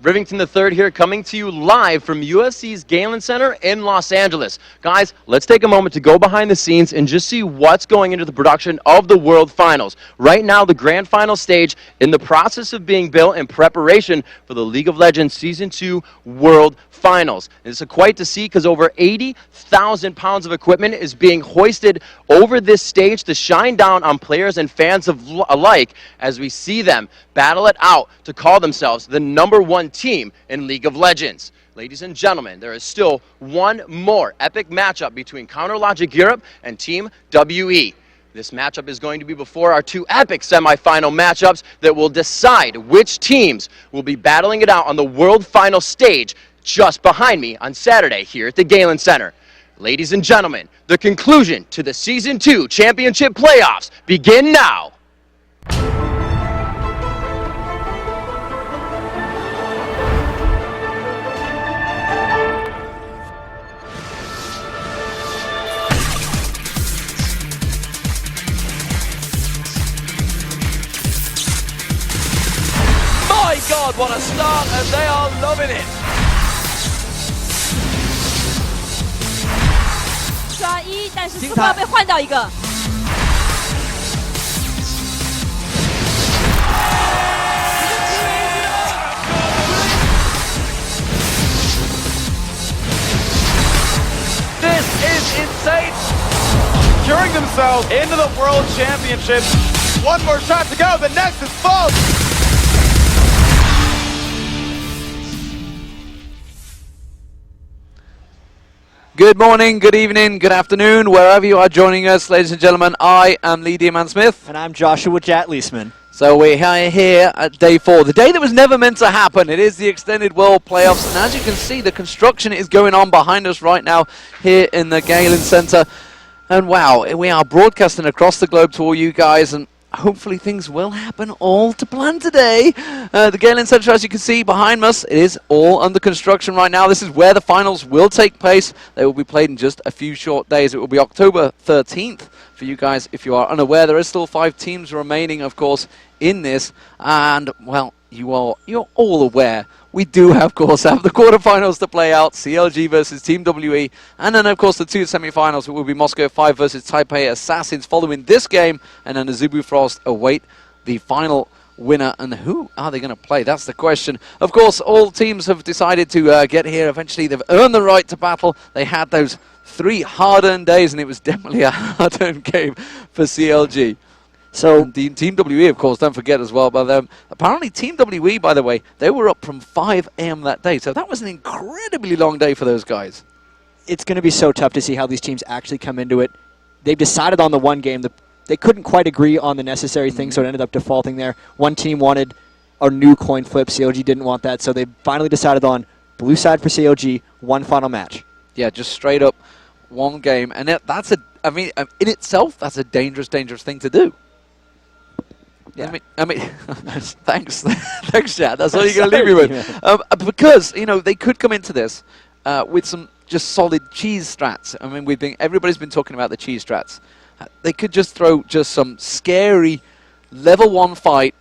Rivington III here, coming to you live from USC's Galen Center in Los Angeles. Guys, let's take a moment to go behind the scenes and just see what's going into the production of the World Finals. Right now, the Grand Final stage in the process of being built in preparation for the League of Legends Season 2 World Finals. And it's quite to see because over 80,000 pounds of equipment is being hoisted over this stage to shine down on players and fans alike as we see them battle it out to call themselves the #1 team in League of Legends. Ladies and gentlemen, there is still one more epic matchup between CounterLogic Europe and Team WE. This matchup is going to be before our two epic semifinal matchups that will decide which teams will be battling it out on the World Final stage just behind me on Saturday here at the Galen Center. Ladies and gentlemen, the conclusion to the Season 2 Championship Playoffs begin now. My God, what a start, and they are loving it. 刷一，但是4号被换掉一个。This is insane. Securing themselves into the World Championship. One more shot to go. The next is full. Good morning, good evening, good afternoon, wherever you are joining us, ladies and gentlemen. I am Lee Diamond-Smith. And I'm Joshua Jat-Leesman. So we're here at day 4, the day that was never meant to happen. It is the Extended World Playoffs, and as you can see, the construction is going on behind us right now here in the Galen Center. And wow, we are broadcasting across the globe to all you guys, and hopefully things will happen all to plan today. The Galen Center, as you can see behind us, it is all under construction right now. This is where the finals will take place. They will be played in just a few short days. It will be October 13th for you guys. If you are unaware, there is still 5 teams remaining, of course, in this. And, well, you're all aware. We do, of course, have the quarterfinals to play out, CLG versus Team WE, and then, of course, the 2 semifinals, it will be Moscow 5 versus Taipei Assassins following this game, and then the Azubu Frost await the final winner. And who are they going to play? That's the question. Of course, all teams have decided to get here. Eventually, they've earned the right to battle. They had those 3 hard-earned days, and it was definitely a hard-earned game for CLG. So Team WE, of course, don't forget as well. But apparently Team WE, by the way, they were up from 5 a.m. that day. So that was an incredibly long day for those guys. It's going to be so tough to see how these teams actually come into it. They've decided on the one game. They couldn't quite agree on the necessary things, so it ended up defaulting there. One team wanted a new coin flip. CLG didn't want that, so they finally decided on blue side for CLG, one final match. Yeah, just straight up one game. And that's I mean, in itself, that's a dangerous, dangerous thing to do. Yeah. I mean, thanks, Chad. That's all you're going to leave me with. Because they could come into this with some just solid cheese strats. I mean, everybody's been talking about the cheese strats. They could just throw just some scary level 1 fight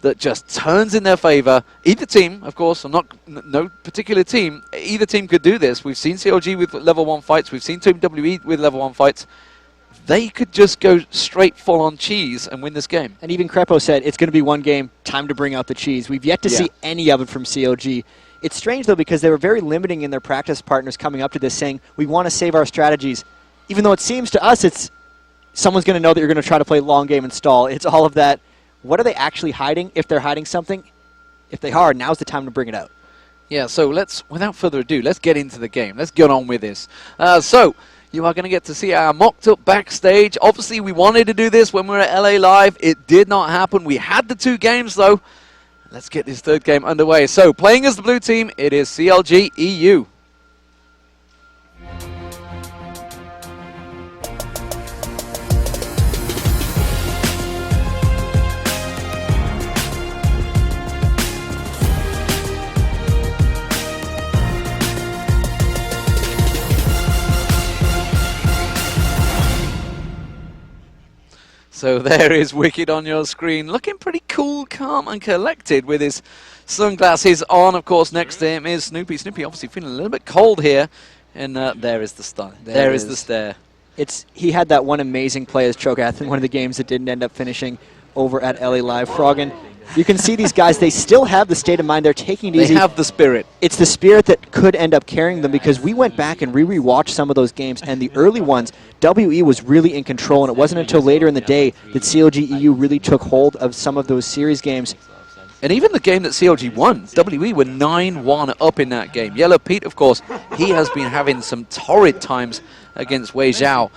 that just turns in their favor. Either team, of course, no particular team. Either team could do this. We've seen CLG with level 1 fights. We've seen Team WE with level 1 fights. They could just go straight full-on cheese and win this game. And even Crepo said, it's going to be one game, time to bring out the cheese. We've yet to see any of it from CLG. It's strange, though, because they were very limiting in their practice partners coming up to this, saying, we want to save our strategies. Even though it seems to us it's someone's going to know that you're going to try to play long game and stall. It's all of that. What are they actually hiding, if they're hiding something? If they are, now's the time to bring it out. Yeah, so without further ado, let's get into the game. Let's get on with this. So you are going to get to see our mocked up backstage. Obviously, we wanted to do this when we were at LA Live. It did not happen. We had the 2 games, though. Let's get this 3rd game underway. So, playing as the blue team, it is CLG EU. So there is Wicked on your screen, looking pretty cool, calm and collected with his sunglasses on. Of course, next to him is Snoopy. Snoopy obviously feeling a little bit cold here. And there is the stun. There is the stare. He had that one amazing play as Cho'Gath in one of the games that didn't end up finishing over at LA Live. Froggen, you can see these guys, they still have the state of mind. They're taking it easy. They have the spirit. It's the spirit that could end up carrying them, because we went back and re-watched some of those games, and the early ones, WE was really in control, and it wasn't until later in the day that CLG EU really took hold of some of those series games. And even the game that CLG won, WE were 9-1 up in that game. Yellow Pete, of course, he has been having some torrid times against Wei Zhao.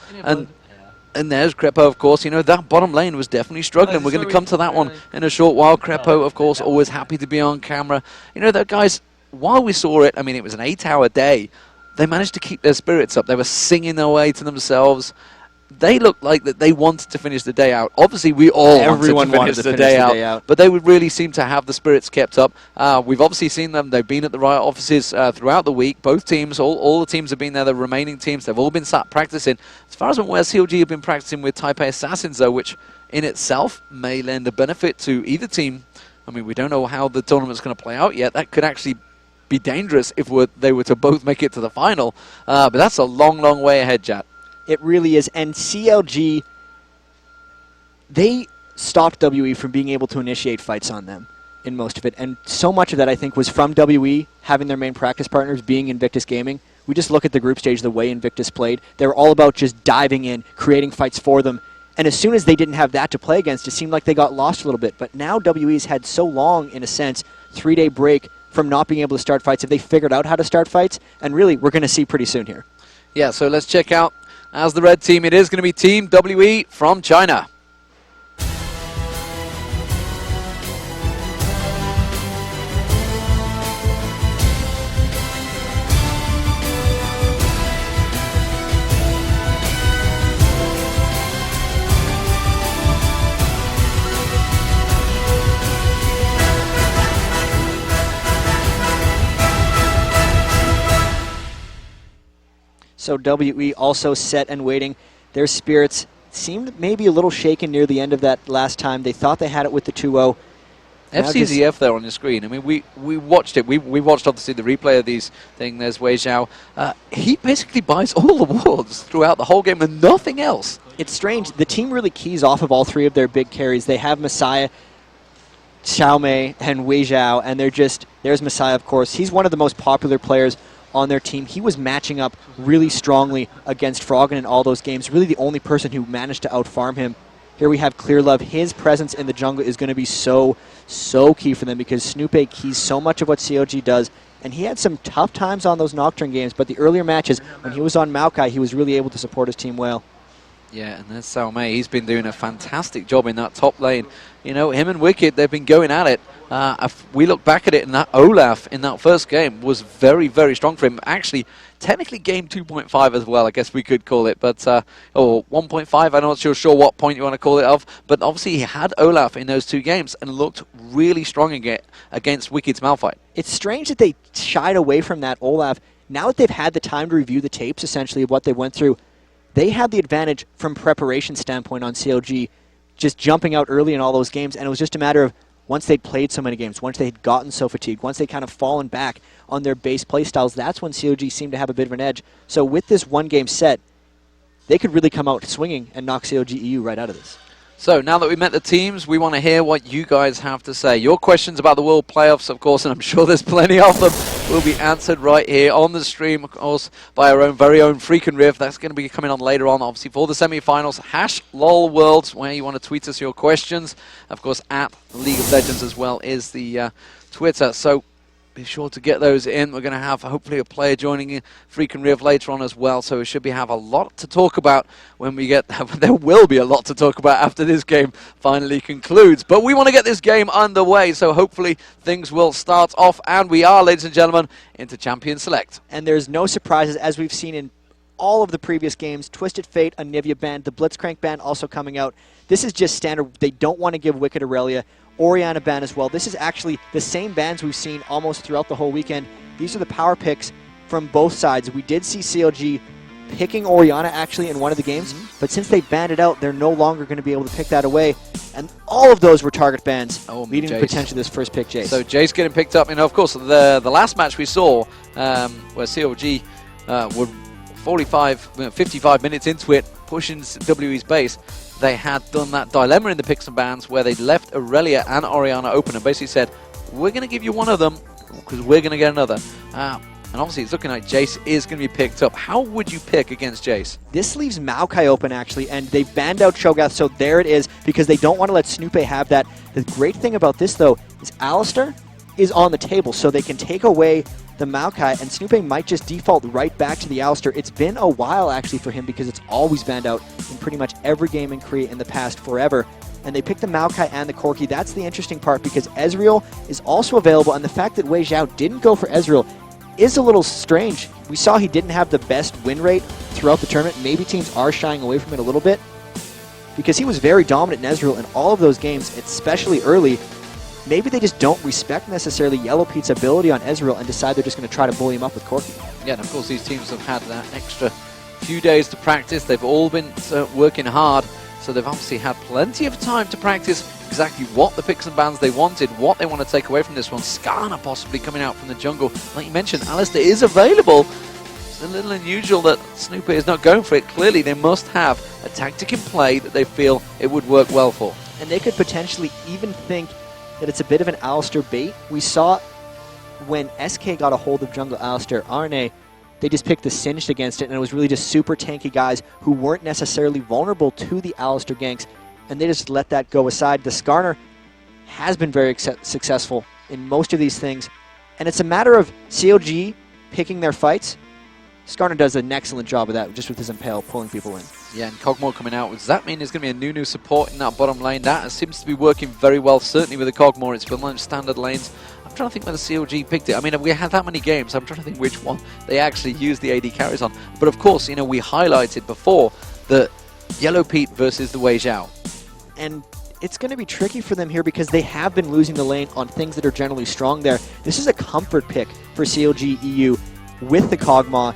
And there's Crepo, of course. You know, that bottom lane was definitely struggling. We're going to come to that one in a short while. Crepo, of course, always happy to be on camera. You know, that guys, while we saw it, I mean, it was an 8-hour day, they managed to keep their spirits up. They were singing their way to themselves. They looked like that they wanted to finish the day out. Obviously, we all Everyone wanted to finish the day out. But they would really seem to have the spirits kept up. We've obviously seen them. They've been at the Riot offices throughout the week. Both teams, all the teams have been there. The remaining teams, they've all been sat practicing. As far as I'm aware, CLG have been practicing with Taipei Assassins, though, which in itself may lend a benefit to either team. I mean, we don't know how the tournament's going to play out yet. That could actually be dangerous if they were to both make it to the final. But that's a long, long way ahead, Jat. It really is. And CLG, they stopped WE from being able to initiate fights on them in most of it. And so much of that, I think, was from WE having their main practice partners being Invictus Gaming. We just look at the group stage, the way Invictus played. They were all about just diving in, creating fights for them. And as soon as they didn't have that to play against, it seemed like they got lost a little bit. But now WE's had so long, in a sense, 3-day break from not being able to start fights. Have they figured out how to start fights? And really, we're going to see pretty soon here. Yeah, so let's check out. As the red team, it is going to be Team WE from China. So WE also set and waiting. Their spirits seemed maybe a little shaken near the end of that last time. They thought they had it with the 2-0. FCZF there on your screen. I mean, we watched it. We watched, obviously, the replay of these things. There's Wei Zhao. He basically buys all the wards throughout the whole game and nothing else. It's strange. The team really keys off of all three of their big carries. They have Messiah, Xiaomei, and Wei Zhao, and there's Messiah, of course. He's one of the most popular players on their team. He was matching up really strongly against Froggen in all those games. Really the only person who managed to outfarm him. Here we have Clear Love. His presence in the jungle is going to be so key for them, because Snoopy keys so much of what CLG does, and he had some tough times on those Nocturne games, but the earlier matches, when he was on Maokai, he was really able to support his team well. Yeah, and there's Xiaomei. He's been doing a fantastic job in that top lane. You know, him and Wicked, they've been going at it. If we look back at it, and that Olaf in that first game was very, very strong for him. Actually, technically game 2.5 as well, I guess we could call it. But or 1.5, I'm not sure what point you want to call it of. But obviously he had Olaf in those two games and looked really strong against Wicked's Malphite. It's strange that they shied away from that Olaf. Now that they've had the time to review the tapes, essentially, of what they went through, they had the advantage from preparation standpoint on CLG, just jumping out early in all those games. And it was just a matter of, once they'd played so many games, once they had gotten so fatigued, once they kind of fallen back on their base play styles, that's when CLG seemed to have a bit of an edge. So with this one-game set, they could really come out swinging and knock CLG EU right out of this. So now that we've met the teams, we want to hear what you guys have to say. Your questions about the World Playoffs, of course, and I'm sure there's plenty of them, will be answered right here on the stream, of course, by our own very own Freakin' Riff. That's going to be coming on later on, obviously, for the semi-finals. #LOLWorlds, where you want to tweet us your questions. Of course, at League of Legends as well is the Twitter. So be sure to get those in. We're going to have, hopefully, a player joining in Freakin' Riv later on as well, so we should have a lot to talk about when we get... There will be a lot to talk about after this game finally concludes. But we want to get this game underway, so hopefully things will start off, and we are, ladies and gentlemen, into Champion Select. And there's no surprises, as we've seen in all of the previous games. Twisted Fate, a Nivea band, the Blitzcrank band also coming out. This is just standard. They don't want to give Wicked Aurelia. Orianna band as well. This is actually the same bands we've seen almost throughout the whole weekend. These are the power picks from both sides. We did see CLG picking Orianna actually in one of the games, but since they banned it out, they're no longer going to be able to pick that away. And all of those were target bans, leading to potentially this first pick Jace. So Jace getting picked up. Of course, the last match we saw where CLG were 55 minutes into it, pushing WE's base, they had done that dilemma in the picks and bans where they left Aurelia and Orianna open and basically said, we're going to give you one of them because we're going to get another. And obviously it's looking like Jace is going to be picked up. How would you pick against Jace? This leaves Maokai open, actually, and they've banned out Cho'Gath, so there it is, because they don't want to let Snoopé have that. The great thing about this, though, is Alistar is on the table, so they can take away the Maokai, and Snoopé might just default right back to the Alistar. It's been a while, actually, for him, because it's always banned out in pretty much every game in Korea in the past forever. And they picked the Maokai and the Corki. That's the interesting part, because Ezreal is also available, and the fact that Wei Xiao didn't go for Ezreal is a little strange. We saw he didn't have the best win rate throughout the tournament. Maybe teams are shying away from it a little bit, because he was very dominant in Ezreal in all of those games, especially early. Maybe they just don't respect necessarily Yellow Pete's ability on Ezreal and decide they're just going to try to bully him up with Corki. Yeah, and of course these teams have had that extra few days to practice. They've all been working hard, so they've obviously had plenty of time to practice exactly what the picks and bans they wanted, what they want to take away from this one. Skarner possibly coming out from the jungle. Like you mentioned, Alistar is available. It's a little unusual that Snoopé is not going for it. Clearly, they must have a tactic in play that they feel it would work well for. And they could potentially even think that it's a bit of an Alistar bait. We saw when SK got a hold of jungle Alistar, RNA, they just picked the Singed against it, and it was really just super tanky guys who weren't necessarily vulnerable to the Alistar ganks, and they just let that go aside. The Skarner has been very successful in most of these things, and it's a matter of CLG picking their fights. Skarner does an excellent job of that, just with his Impale pulling people in. Yeah, and Kog'Maw coming out. Does that mean there's going to be a new support in that bottom lane? That seems to be working very well, certainly with the Kog'Maw. It's been standard lanes. I'm trying to think whether CLG picked it. I mean, we had that many games. I'm trying to think which one they actually used the AD carries on. But of course, you know, we highlighted before the Yellow Pete versus the Wei Xiao. And it's going to be tricky for them here because they have been losing the lane on things that are generally strong there. This is a comfort pick for CLG EU with the Kog'Maw.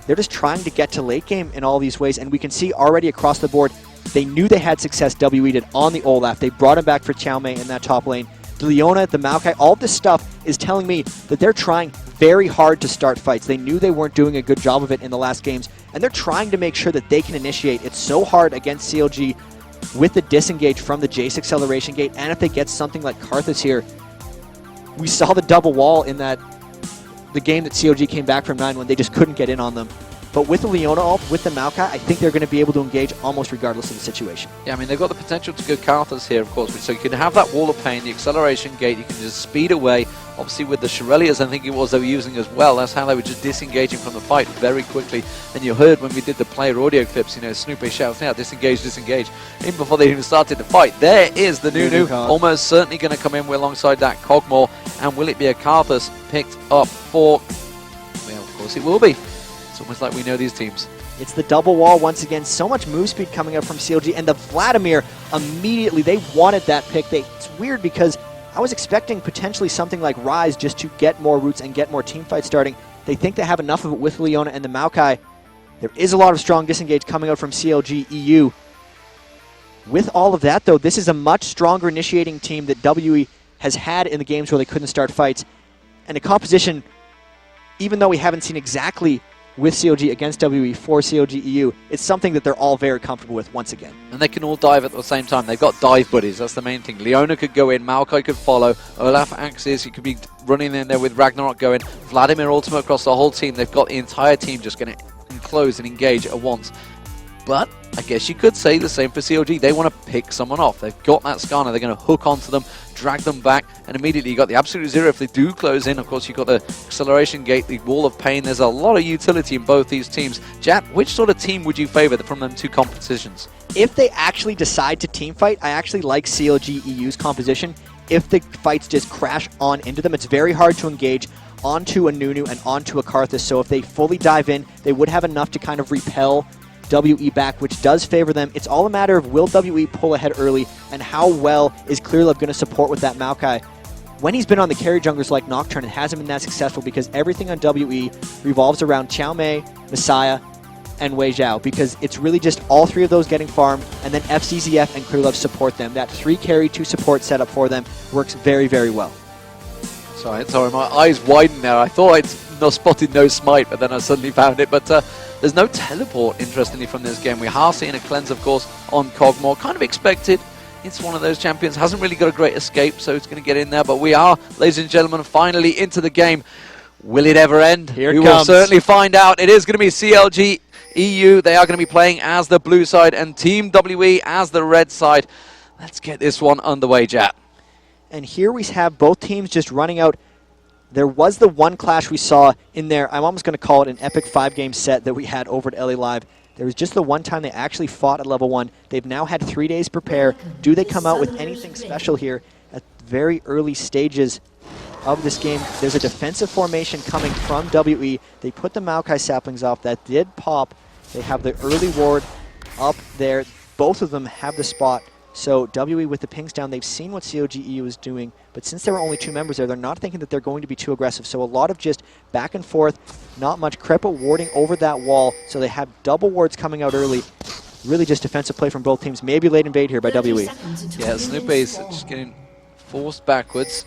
They're just trying to get to late game in all these ways, and we can see already across the board, they knew they had success, WE did, on the Olaf. They brought him back for Chow Mei in that top lane. The Leona, the Maokai, all this stuff is telling me that they're trying very hard to start fights. They knew they weren't doing a good job of it in the last games, and they're trying to make sure that they can initiate. It's so hard against CLG with the disengage from the Jace acceleration gate, and if they get something like Karthus here, we saw the double wall in the game that CLG came back from 9 when they just couldn't get in on them. But with the Leona ult, with the Maokai, I think they're going to be able to engage almost regardless of the situation. Yeah, I mean, they've got the potential to go Karthus here, of course. So you can have that wall of pain, the acceleration gate, you can just speed away. Obviously, with the Shirelias, I think it was they were using as well. That's how they were just disengaging from the fight very quickly. And you heard when we did the player audio clips, you know, Snoopé shouts out, disengage, disengage, even before they even started the fight. There is the Nunu, almost certainly going to come in alongside that Kog'Maw. And will it be a Karthus picked up for... Well, of course it will be. It's almost like we know these teams. It's the double wall once again. So much move speed coming up from CLG. And the Vladimir, immediately, they wanted that pick. It's weird because I was expecting potentially something like Ryze just to get more roots and get more team fights starting. They think they have enough of it with Leona and the Maokai. There is a lot of strong disengage coming out from CLG EU. With all of that, though, this is a much stronger initiating team that WE has had in the games where they couldn't start fights. And the composition, even though we haven't seen exactly with CLG against WE for CLG EU, it's something that they're all very comfortable with once again. And they can all dive at the same time. They've got dive buddies, that's the main thing. Leona could go in, Maokai could follow, Olaf Axis, you could be running in there with Ragnarok going, Vladimir ultimate across the whole team. They've got the entire team just going to enclose and engage at once. But I guess you could say the same for CLG. They want to pick someone off. They've got that Skarner. They're going to hook onto them, drag them back, and immediately you got the absolute zero if they do close in. Of course, you've got the acceleration gate, the wall of pain. There's a lot of utility in both these teams. Jat, which sort of team would you favor from them two competitions? If they actually decide to team fight, I actually like CLG EU's composition. If the fights just crash on into them, it's very hard to engage onto a Nunu and onto a Karthus. So if they fully dive in, they would have enough to kind of repel WE back, which does favor them. It's all a matter of will WE pull ahead early and how well is Clearlove going to support with that Maokai. When he's been on the carry junglers like Nocturne, it hasn't been that successful because everything on WE revolves around Chow Mei, Messiah, and Wei Zhao, because it's really just all three of those getting farmed, and then FCZF and ClearLove support them. That 3 carry 2 support setup for them works very, very well. Sorry, my eyes widened there. I thought I'd spotted no smite, but then I suddenly found it. But there's no teleport, interestingly, from this game. We are seeing a cleanse, of course, on Cogmore. Kind of expected. It's one of those champions. Hasn't really got a great escape, so it's going to get in there. But we are, ladies and gentlemen, finally into the game. Will it ever end? Here it we comes. will certainly find out. It is going to be CLG EU. They are going to be playing as the blue side and Team WE as the red side. Let's get this one underway, Jat. And here we have both teams just running out. There was the one clash we saw in there. I'm almost going to call it an epic 5-game set that we had over at LA Live. There was just the one time they actually fought at level 1. They've now had 3 days to prepare. Do they come out with anything special here at very early stages of this game? There's a defensive formation coming from WE. They put the Maokai saplings off. That did pop. They have the early ward up there. Both of them have the spot. So WE with the pings down, they've seen what CLG EU is doing, but since there were only 2 members there, they're not thinking that they're going to be too aggressive. So a lot of just back and forth, not much. Krepa warding over that wall, so they have double wards coming out early. Really just defensive play from both teams. Maybe late invade here by WE. Yeah, Snoopy's just getting forced backwards.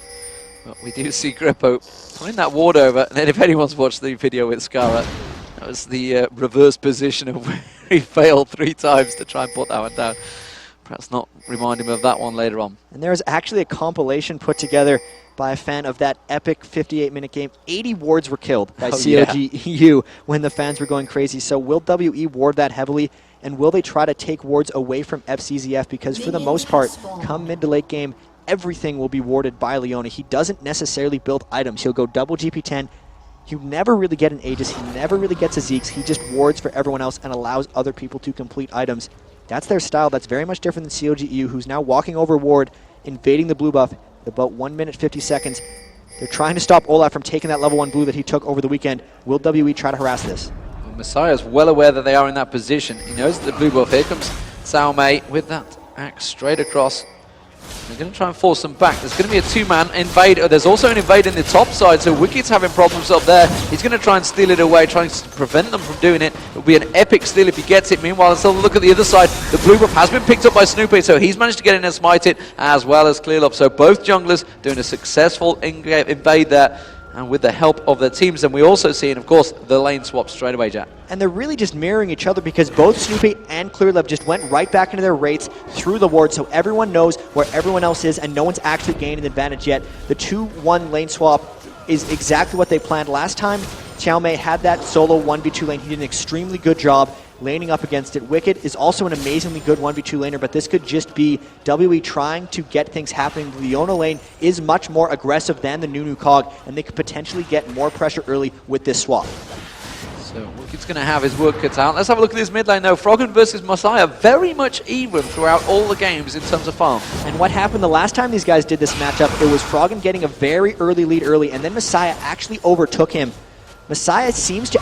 But we do see Grippo putting that ward over. And then if anyone's watched the video with Skara, that was the reverse position of where he failed 3 times to try and put that one down. Perhaps not remind him of that one later on. And there's actually a compilation put together by a fan of that epic 58-minute game. 80 wards were killed by CLG EU when the fans were going crazy. So will WE ward that heavily? And will they try to take wards away from FCZF? Because for the most part, come mid to late game, everything will be warded by Leona. He doesn't necessarily build items. He'll go double GP10. He'll never really get an Aegis. He never really gets a Zeeks. He just wards for everyone else and allows other people to complete items. That's their style. That's very much different than CLG EU, who's now walking over ward, invading the blue buff at about 1 minute 50 seconds. They're trying to stop Olaf from taking that level 1 blue that he took over the weekend. Will WE try to harass this? Well, Messiah's well aware that they are in that position. He knows that the blue buff. Here comes Sao Mei with that axe straight across. They're going to try and force them back. There's going to be a 2-man invade. There's also an invade in the top side, so Wicked's having problems up there. He's going to try and steal it away, trying to prevent them from doing it. It'll be an epic steal if he gets it. Meanwhile, let's have a look at the other side. The blue buff has been picked up by Snoopy, so he's managed to get in and smite it, as well as ClearLove. So both junglers doing a successful invade there, and with the help of their teams. And we also see, and of course, the lane swap straight away, Jack. And they're really just mirroring each other because both Snoopy and ClearLove just went right back into their rates through the ward, so everyone knows where everyone else is and no one's actually gained an advantage yet. The 2-1 lane swap is exactly what they planned last time. Xiao Mei had that solo 1v2 lane. He did an extremely good job laning up against it. Wicked is also an amazingly good 1v2 laner, but this could just be WE trying to get things happening. The Leona lane is much more aggressive than the Nunu Cog, and they could potentially get more pressure early with this swap. So Wicked's going to have his work cut out. Let's have a look at this mid lane though. Froggen versus Messiah, very much even throughout all the games in terms of farm. And what happened the last time these guys did this matchup, it was Froggen getting a very early lead early, and then Messiah actually overtook him. Messiah seems to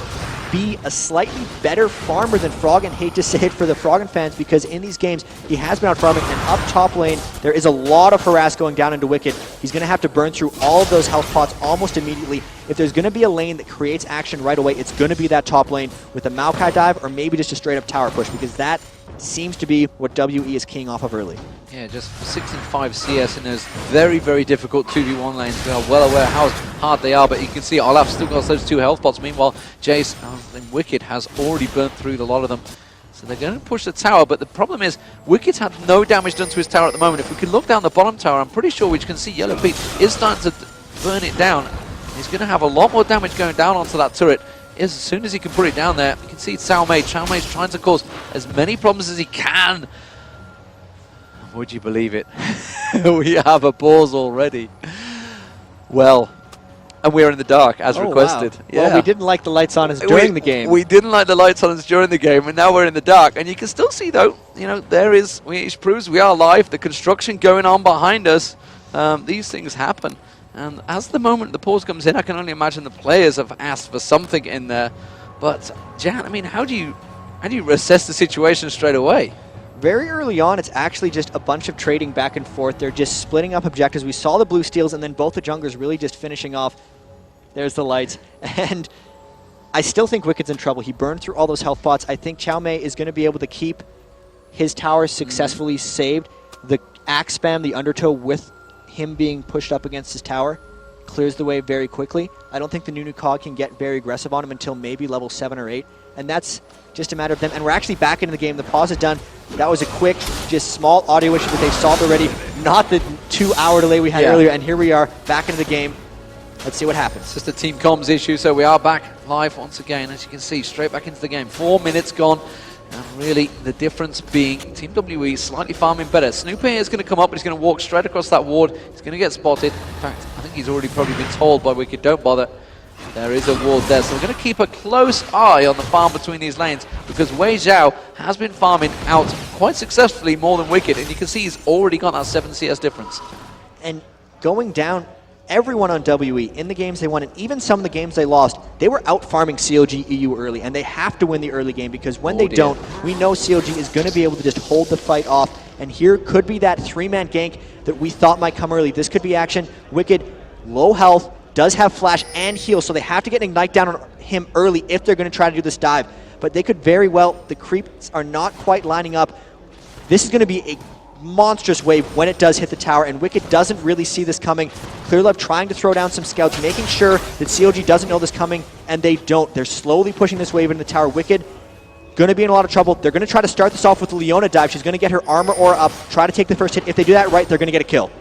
be a slightly better farmer than Froggen. Hate to say it for the Froggen fans, because in these games, he has been out farming, and up top lane, there is a lot of harass going down into Wicked. He's going to have to burn through all of those health pots almost immediately. If there's going to be a lane that creates action right away, it's going to be that top lane with a Maokai dive or maybe just a straight-up tower push, because that seems to be what WE is keying off of early. Yeah, just 6 and 5 CS in those very, very difficult 2v1 lanes. We are well aware how hard they are, but you can see Olaf still got those 2 health pots. Meanwhile, Jace and Wicked has already burnt through a lot of them. So they're going to push the tower, but the problem is Wicked's had no damage done to his tower at the moment. If we can look down the bottom tower, I'm pretty sure we can see Yellow Pete is starting to burn it down. He's going to have a lot more damage going down onto that turret. As soon as he can put it down there, you can see Xiao Mei. Xiao Mei's trying to cause as many problems as he can. Would you believe it? We have a pause already. Well, and we're in the dark as requested. Wow. Yeah. Well, we didn't like the lights on us during the game. We didn't like the lights on us during the game, and now we're in the dark. And you can still see, though, you know, it proves we are live. The construction going on behind us. These things happen. And as the moment the pause comes in, I can only imagine the players have asked for something in there. But, Jan, I mean, how do you assess the situation straight away? Very early on, it's actually just a bunch of trading back and forth. They're just splitting up objectives. We saw the blue steals, and then both the junglers really just finishing off. There's the lights. And I still think Wicked's in trouble. He burned through all those health pots. I think Chow Mei is going to be able to keep his tower successfully saved. The axe spam, the undertow with him being pushed up against his tower clears the way very quickly. I don't think the Nunu Cog can get very aggressive on him until maybe level 7 or 8. And that's just a matter of them. And we're actually back into the game. The pause is done. That was a quick, just small audio issue that they've solved already. Not the 2-hour delay we had earlier. And here we are back into the game. Let's see what happens. It's just a team comms issue, so we are back live once again, as you can see, straight back into the game. 4 minutes gone, and really the difference being Team WE slightly farming better. Snoopy is going to come up, but he's going to walk straight across that ward. He's going to get spotted. In fact, I think he's already probably been told by Wicked, don't bother. There is a ward there, so we're going to keep a close eye on the farm between these lanes, because Wei Zhao has been farming out quite successfully more than Wicked, and you can see he's already got that 7 CS difference. And going down, everyone on WE, in the games they won, and even some of the games they lost, they were out farming CLG EU early, and they have to win the early game, because when they don't, we know CLG is going to be able to just hold the fight off. And here could be that 3-man gank that we thought might come early. This could be action. Wicked, low health, does have flash and heal, so they have to get an ignite down on him early if they're going to try to do this dive. But they could very well, the creeps are not quite lining up. This is going to be a monstrous wave when it does hit the tower, and Wicked doesn't really see this coming. Clearlove trying to throw down some scouts, making sure that CLG doesn't know this coming, and they don't. They're slowly pushing this wave into the tower. Wicked going to be in a lot of trouble. They're going to try to start this off with the Leona dive. She's going to get her armor aura up, try to take the first hit. If they do that right, they're going to get a kill.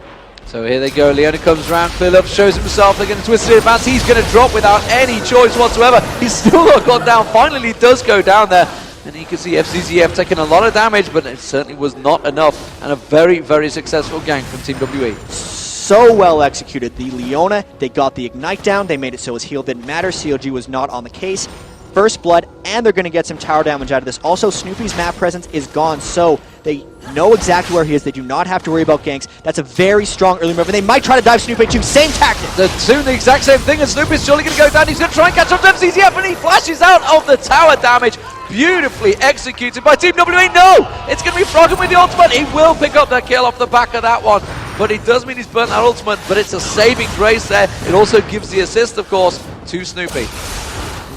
So here they go, Leona comes around, Clearlove shows himself, they're going to twist it in advance, he's going to drop without any choice whatsoever. He's still not gone down, finally he does go down there. And you can see FCZF taking a lot of damage, but it certainly was not enough. And a very, very successful gank from Team WE. So well executed. The Leona, they got the ignite down, they made it so his heal didn't matter, CLG was not on the case. First blood, and they're going to get some tower damage out of this. Also, Snoopy's map presence is gone, so they know exactly where he is. They do not have to worry about ganks. That's a very strong early move, and they might try to dive Snoopy too. Same tactic. They're doing the exact same thing, and Snoopy's surely going to go down. He's going to try and catch up to FCZF, and he flashes out of the tower damage. Beautifully executed by Team WE. No! It's going to be Froggen with the ultimate. He will pick up that kill off the back of that one. But it does mean he's burnt that ultimate, but it's a saving grace there. It also gives the assist, of course, to Snoopy.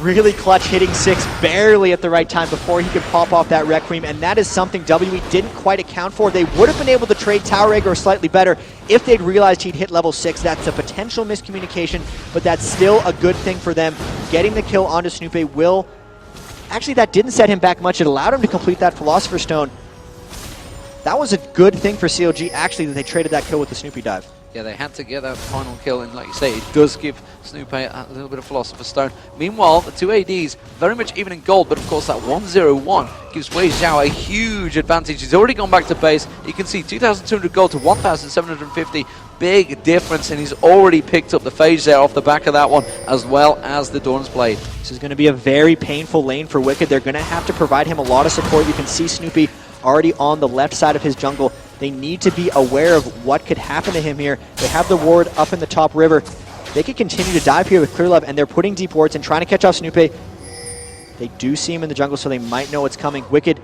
Really clutch, hitting 6 barely at the right time before he could pop off that Requiem, and that is something WE didn't quite account for. They would have been able to trade Tower Egg or slightly better if they'd realized he'd hit level 6. That's a potential miscommunication, but that's still a good thing for them. Getting the kill onto Snoopy will... Actually, that didn't set him back much. It allowed him to complete that Philosopher's Stone. That was a good thing for CLG, actually, that they traded that kill with the Snoopy dive. Yeah, they had to get that final kill, and like you say, it does give Snoopy a little bit of Philosopher's Stone. Meanwhile, the two ADs, very much even in gold, but of course that 101 gives Wei Zhao a huge advantage. He's already gone back to base. You can see 2,200 gold to 1,750. Big difference, and he's already picked up the phase there off the back of that one, as well as the Dawn's Blade. This is going to be a very painful lane for Wicked. They're going to have to provide him a lot of support. You can see Snoopy already on the left side of his jungle. They need to be aware of what could happen to him here. They have the ward up in the top river. They could continue to dive here with Clearlove, and they're putting deep wards and trying to catch off Snoopy. They do see him in the jungle, so they might know what's coming. Wicked,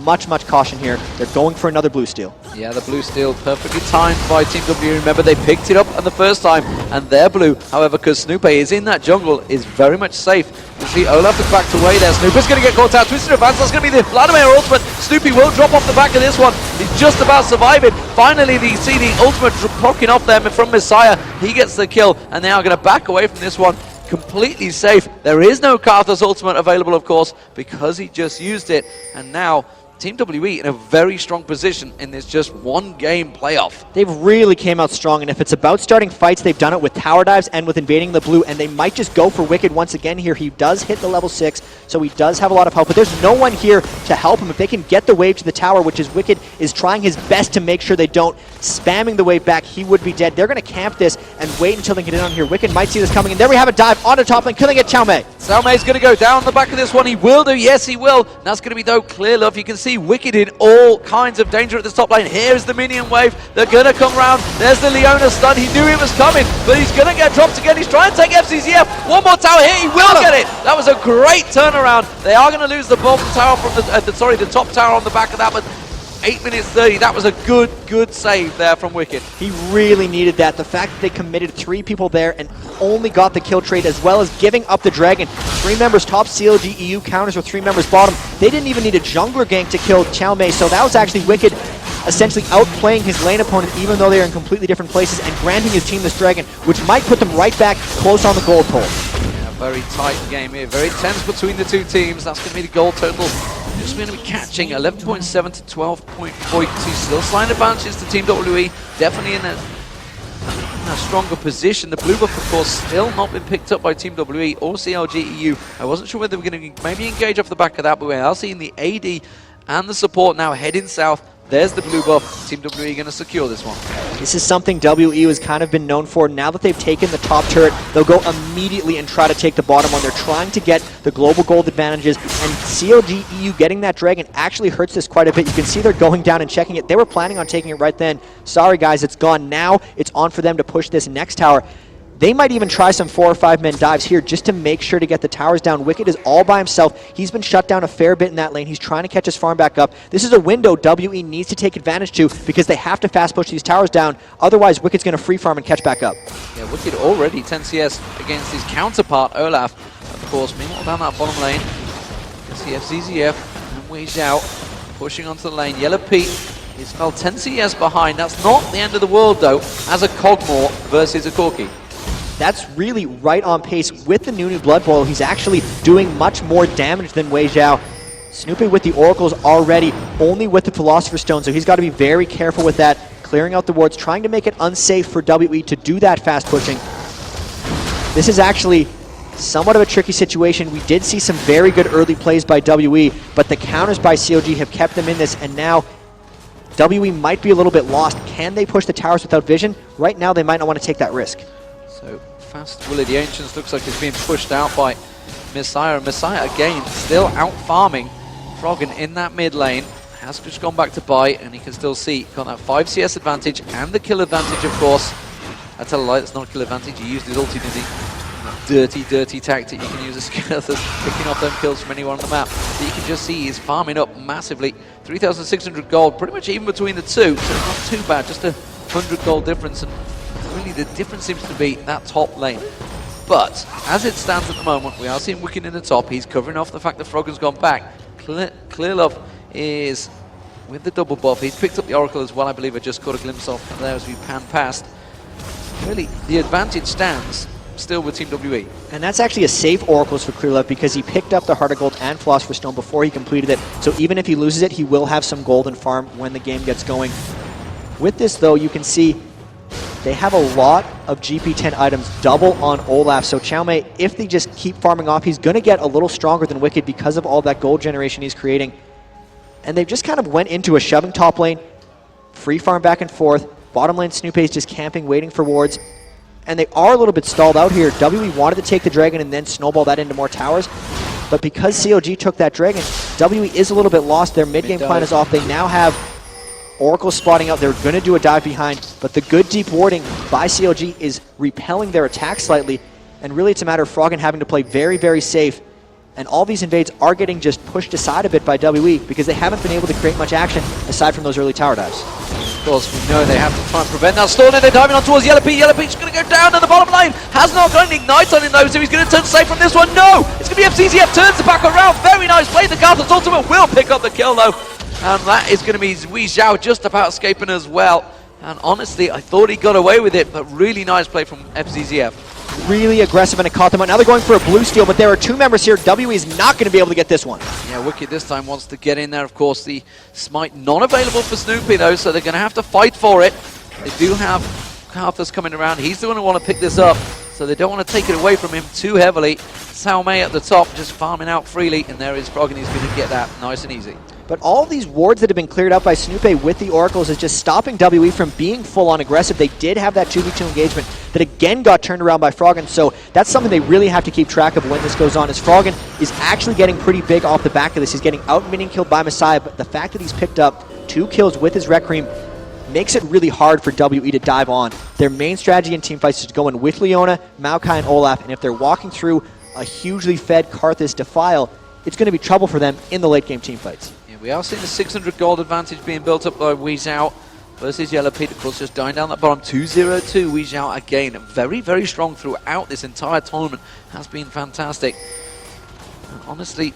much caution here. They're going for another blue steal. Yeah, the blue steal perfectly timed by Team W. Remember, they picked it up on the first time, and their blue, however, because Snoopy is in that jungle, is very much safe. You see Olaf is backed away there. Snoopy's going to get caught out. Twisted advance, that's going to be the Vladimir ultimate. Snoopy will drop off the back of this one. He's just about surviving. Finally, you see the ultimate proccing off them from Messiah. He gets the kill, and they are going to back away from this one. Completely safe. There is no Karthus ultimate available, of course, because he just used it, and now Team WE in a very strong position in this just one game playoff. They've really came out strong, and if it's about starting fights, they've done it with tower dives and with invading the blue, and they might just go for Wicked once again here. He does hit the level 6, so he does have a lot of help, but there's no one here to help him. If they can get the wave to the tower, which is Wicked is trying his best to make sure they don't, spamming the wave back, he would be dead. They're going to camp this and wait until they get in on here. Wicked might see this coming, and there we have a dive onto top lane, killing it, Chow Mei. Chow Mei's going to go down the back of this one. He will do, yes he will. That's going to be though Clearlove. You can see Wicked in all kinds of danger at this top lane. Here's the minion wave. They're going to come round. There's the Leona stun. He knew it was coming, but he's going to get dropped again. He's trying to take FCZF. One more tower here. He will get it. That was a great turnaround. They are going to lose the bottom tower from the top tower on the back of that, but 8 minutes 30. That was a good save there from Wicked. He really needed that. The fact that they committed 3 people there and only got the kill trade, as well as giving up the Dragon. 3 members top, CLG EU counters with 3 members bottom. They didn't even need a jungler gank to kill Chow Mei, so that was actually Wicked essentially outplaying his lane opponent, even though they are in completely different places, and granting his team this Dragon, which might put them right back close on the gold total. Yeah, very tight game here. Very tense between the two teams. That's going to be the goal total. Just going to be catching 11.7 to 12.42. Still slight advantages to Team WE. Definitely in a stronger position. The blue buff, of course, still not been picked up by Team WE or CLG EU. I wasn't sure whether we're going to maybe engage off the back of that, but we are seeing the AD and the support now heading south. There's the blue buff. Team WE going to secure this one. This is something WE has kind of been known for. Now that they've taken the top turret, they'll go immediately and try to take the bottom one. They're trying to get the global gold advantages, and CLG EU getting that Dragon actually hurts this quite a bit. You can see they're going down and checking it. They were planning on taking it right then. Sorry, guys, it's gone. Now it's on for them to push this next tower. They might even try some 4 or 5 men dives here just to make sure to get the towers down. Wicked is all by himself. He's been shut down a fair bit in that lane. He's trying to catch his farm back up. This is a window WE needs to take advantage to, because they have to fast push these towers down. Otherwise, Wicked's going to free farm and catch back up. Yeah, Wicked already 10 CS against his counterpart, Olaf. Of course, meanwhile down that bottom lane, you see FZZF and Wei Zhao pushing onto the lane. Yellow Pete is fell 10 CS behind. That's not the end of the world, though, as a Cogmore versus a Corki. That's really right on pace with the Nunu Blood Boil. He's actually doing much more damage than Wei Zhao. Snoopy with the Oracles already, only with the Philosopher's Stone, so he's got to be very careful with that, clearing out the wards, trying to make it unsafe for WE to do that fast pushing. This is actually somewhat of a tricky situation. We did see some very good early plays by WE, but the counters by CLG have kept them in this, and now WE might be a little bit lost. Can they push the towers without vision? Right now, they might not want to take that risk. So fast Willie the Ancients looks like it's being pushed out by Messiah. And Messiah again still out farming Froggen in that mid lane. Has just gone back to buy, and he can still see got that 5 CS advantage and the kill advantage, of course. I tell a lie, it's not a kill advantage. He used his ulti, didn't he? Dirty tactic. You can use a skill that's picking off them kills from anywhere on the map. So you can just see he's farming up massively. 3,600 gold, pretty much even between the two. So it's not too bad, just a 100 gold difference. And really the difference seems to be that top lane. But as it stands at the moment, we are seeing Wicked in the top. He's covering off the fact that Froggen's gone back. Clear Love is with the double buff. He's picked up the Oracle as well, I believe. I just caught a glimpse of there as we pan past. Really, the advantage stands still with Team WE. And that's actually a safe Oracles for Clear Love, because he picked up the Heart of Gold and Philosopher's Stone before he completed it. So even if he loses it, he will have some golden farm when the game gets going. With this, though, you can see they have a lot of GP10 items double on Olaf, so Chow Mei, if they just keep farming off, he's going to get a little stronger than Wicked because of all that gold generation he's creating. And they've just kind of went into a shoving top lane, free farm back and forth, bottom lane Snoopy's just camping, waiting for wards, and they are a little bit stalled out here. WE wanted to take the Dragon and then snowball that into more towers, but because CLG took that Dragon, WE is a little bit lost. Their mid-game plan is off. They now have Oracle spotting out. They're going to do a dive behind, but the good deep warding by CLG is repelling their attack slightly, and really it's a matter of Froggen having to play very, very safe, and all these invades are getting just pushed aside a bit by WE because they haven't been able to create much action aside from those early tower dives. Of course, we know they have to try and prevent that stall, and they're diving on towards Yellow Pete. Yellow Pete's going to go down to the bottom lane. Has not got an ignite on him though, so he's going to turn safe from this one. No! It's going to be FCZF, turns it back around. Very nice play. The Garth's ultimate will pick up the kill though. And that is going to be Wei Zhao just about escaping as well. And honestly, I thought he got away with it, but really nice play from FZZF. Really aggressive, and it caught them out. Now they're going for a blue steal, but there are 2 members here. WE is not going to be able to get this one. Yeah, Wicked this time wants to get in there. Of course, the smite not available for Snoopy though, so they're going to have to fight for it. They do have Carthus coming around. He's the one who want to pick this up, so they don't want to take it away from him too heavily. Cao Mei at the top, just farming out freely, and there is Froggen. He's going to get that nice and easy. But all these wards that have been cleared up by Snoopy with the Oracles is just stopping WE from being full-on aggressive. They did have that 2v2 engagement that again got turned around by Froggen, so that's something they really have to keep track of when this goes on, as Froggen is actually getting pretty big off the back of this. He's getting out-minion killed by Messiah, but the fact that he's picked up 2 kills with his Requiem makes it really hard for WE to dive on. Their main strategy in teamfights is to go in with Leona, Maokai, and Olaf, and if they're walking through a hugely fed Karthus Defile, it's going to be trouble for them in the late-game teamfights. Yeah, We are seeing a 600 gold advantage being built up by Wee Zhao versus Yellow Pete, of course, just dying down that bottom. 2-0-2, Wee Zhao again. Very, very strong throughout this entire tournament. Has been fantastic. And honestly,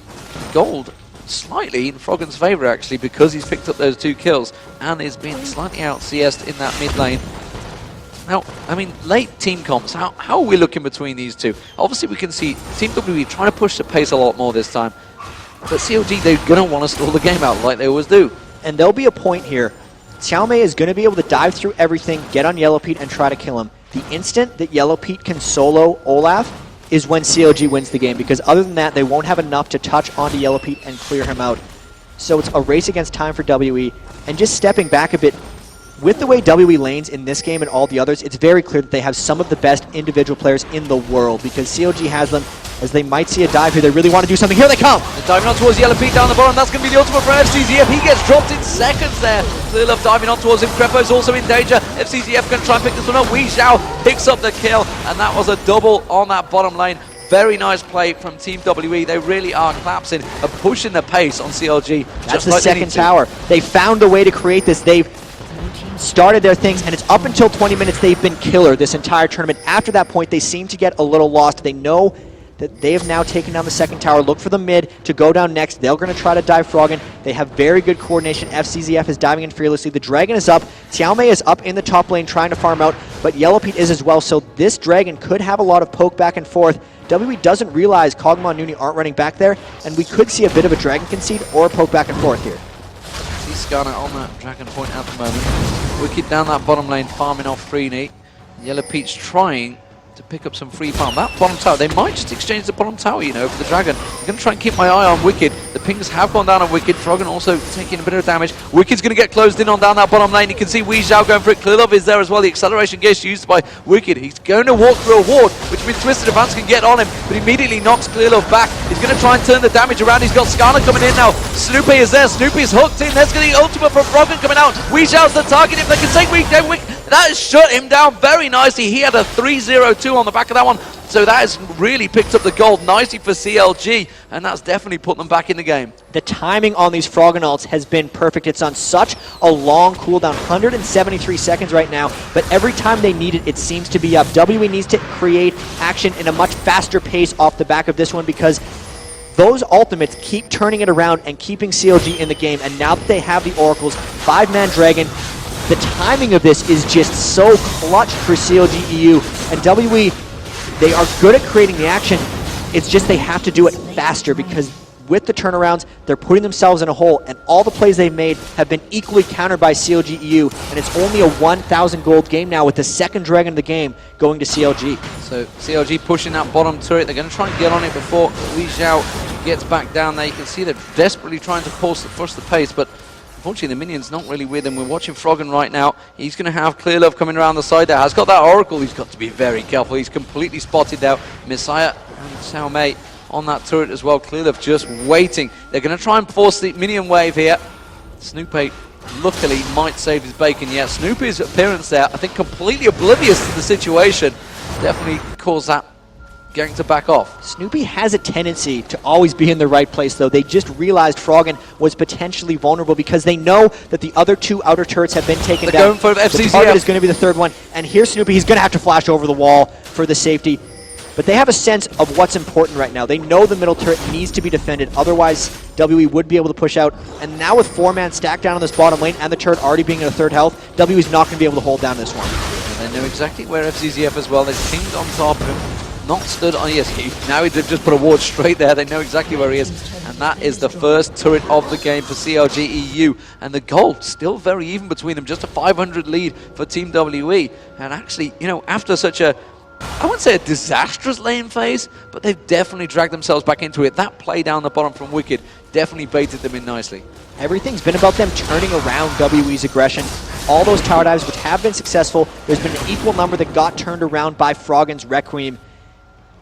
gold slightly in Froggen's favour, actually, because he's picked up those 2 kills and is being slightly out CS'd in that mid lane. Now, I mean, late team comps, how are we looking between these two? Obviously, we can see Team WWE trying to push the pace a lot more this time. But CLG, they're going to want to stall the game out like they always do. And there'll be a point here. Xiaomei is going to be able to dive through everything, get on Yellow Pete, and try to kill him. The instant that Yellow Pete can solo Olaf is when CLG wins the game, because other than that, they won't have enough to touch onto Yellow Pete and clear him out. So it's a race against time for WE. And just stepping back a bit, with the way WE lanes in this game and all the others, it's very clear that they have some of the best individual players in the world, because CLG has them. As they might see a dive here, they really want to do something. Here they come! They're diving on towards Yellow Pete down the bottom. That's going to be the ultimate for FCZF. He gets dropped in seconds there. Clearlove diving on towards him. Crepo's also in danger. FCZF can try and pick this one up. Wee Zhao picks up the kill, and that was a double on that bottom lane. Very nice play from Team WE. They really are collapsing and pushing the pace on CLG. That's the second tower. They found a way to create this. They've started their things, and it's up until 20 minutes they've been killer this entire tournament. After that point, they seem to get a little lost. They know that they have now taken down the second tower. Look for the mid to go down next. They're going to try to dive Froggen. They have very good coordination. FCZF is diving in fearlessly. The Dragon is up. Xiaomei is up in the top lane trying to farm out, but Yellow Pete is as well, so this Dragon could have a lot of poke back and forth. WE doesn't realize Kog'Maw and Nuni aren't running back there, and we could see a bit of a Dragon concede or a poke back and forth here. See Skarner on that Dragon point at the moment. Wicked down that bottom lane, farming off Freeney. Yellow Pete's trying to pick up some free farm. That bottom tower, they might just exchange the bottom tower, you know, for the Dragon. I'm going to try and keep my eye on Wicked. The pings have gone down on Wicked. Froggen also taking a bit of damage. Wicked's going to get closed in on down that bottom lane. You can see Wee Zhao going for it. Clearlove is there as well. The acceleration gets used by Wicked. He's going to walk through a ward, which means Twisted Advance can get on him, but immediately knocks Clearlove back. He's going to try and turn the damage around. He's got Skarner coming in now. Snoopy is there. Snoopy's hooked in. There's going to be the ultimate from Froggen coming out. Wee Zhao's the target. If they can take Wicked, that has shut him down very nicely. He had a 3-0-2 on the back of that one. So that has really picked up the gold nicely for CLG, and that's definitely put them back in the game. The timing on these Froggen ults has been perfect. It's on such a long cooldown, 173 seconds right now, but every time they need it, it seems to be up. WE needs to create action in a much faster pace off the back of this one, because those ultimates keep turning it around and keeping CLG in the game, and now that they have the Oracles, 5-man Dragon, the timing of this is just so clutch for CLG EU, and WE, they are good at creating the action. It's just they have to do it faster, because with the turnarounds, they're putting themselves in a hole, and all the plays they've made have been equally countered by CLG EU, and it's only a 1,000 gold game now with the second Dragon of the game going to CLG. So CLG pushing that bottom turret. They're going to try and get on it before Wee Zhao gets back down there. You can see they're desperately trying to push the pace, but unfortunately, the minion's not really with him. We're watching Froggen right now. He's going to have Clearlove coming around the side there. Has got that Oracle. He's got to be very careful. He's completely spotted out. Messiah and Xiaomei on that turret as well. Clearlove just waiting. They're going to try and force the minion wave here. Snoopy, luckily, might save his bacon. Yeah, Snoopy's appearance there, I think completely oblivious to the situation, definitely caused that gang to back off. Snoopy has a tendency to always be in the right place, though. They just realized Froggen was potentially vulnerable because they know that the other 2 outer turrets have been taken down. Going for FCZF. The target is going to be the third one, and here's Snoopy. He's going to have to flash over the wall for the safety. But they have a sense of what's important right now. They know the middle turret needs to be defended, otherwise WE would be able to push out. And now with 4-man stacked down on this bottom lane and the turret already being at a third health, WE's not going to be able to hold down this one. And they know exactly where FCZF as well. They've pinged on top of him. Not stood on, yes, now he just put a ward straight there. They know exactly where he is. And that is the first turret of the game for CLG EU. And the gold still very even between them. Just a 500 lead for Team WE. And actually, you know, after such a, I wouldn't say a disastrous lane phase, but they've definitely dragged themselves back into it. That play down the bottom from Wicked definitely baited them in nicely. Everything's been about them turning around WE's aggression. All those tower dives, which have been successful, there's been an equal number that got turned around by Froggen's Requiem.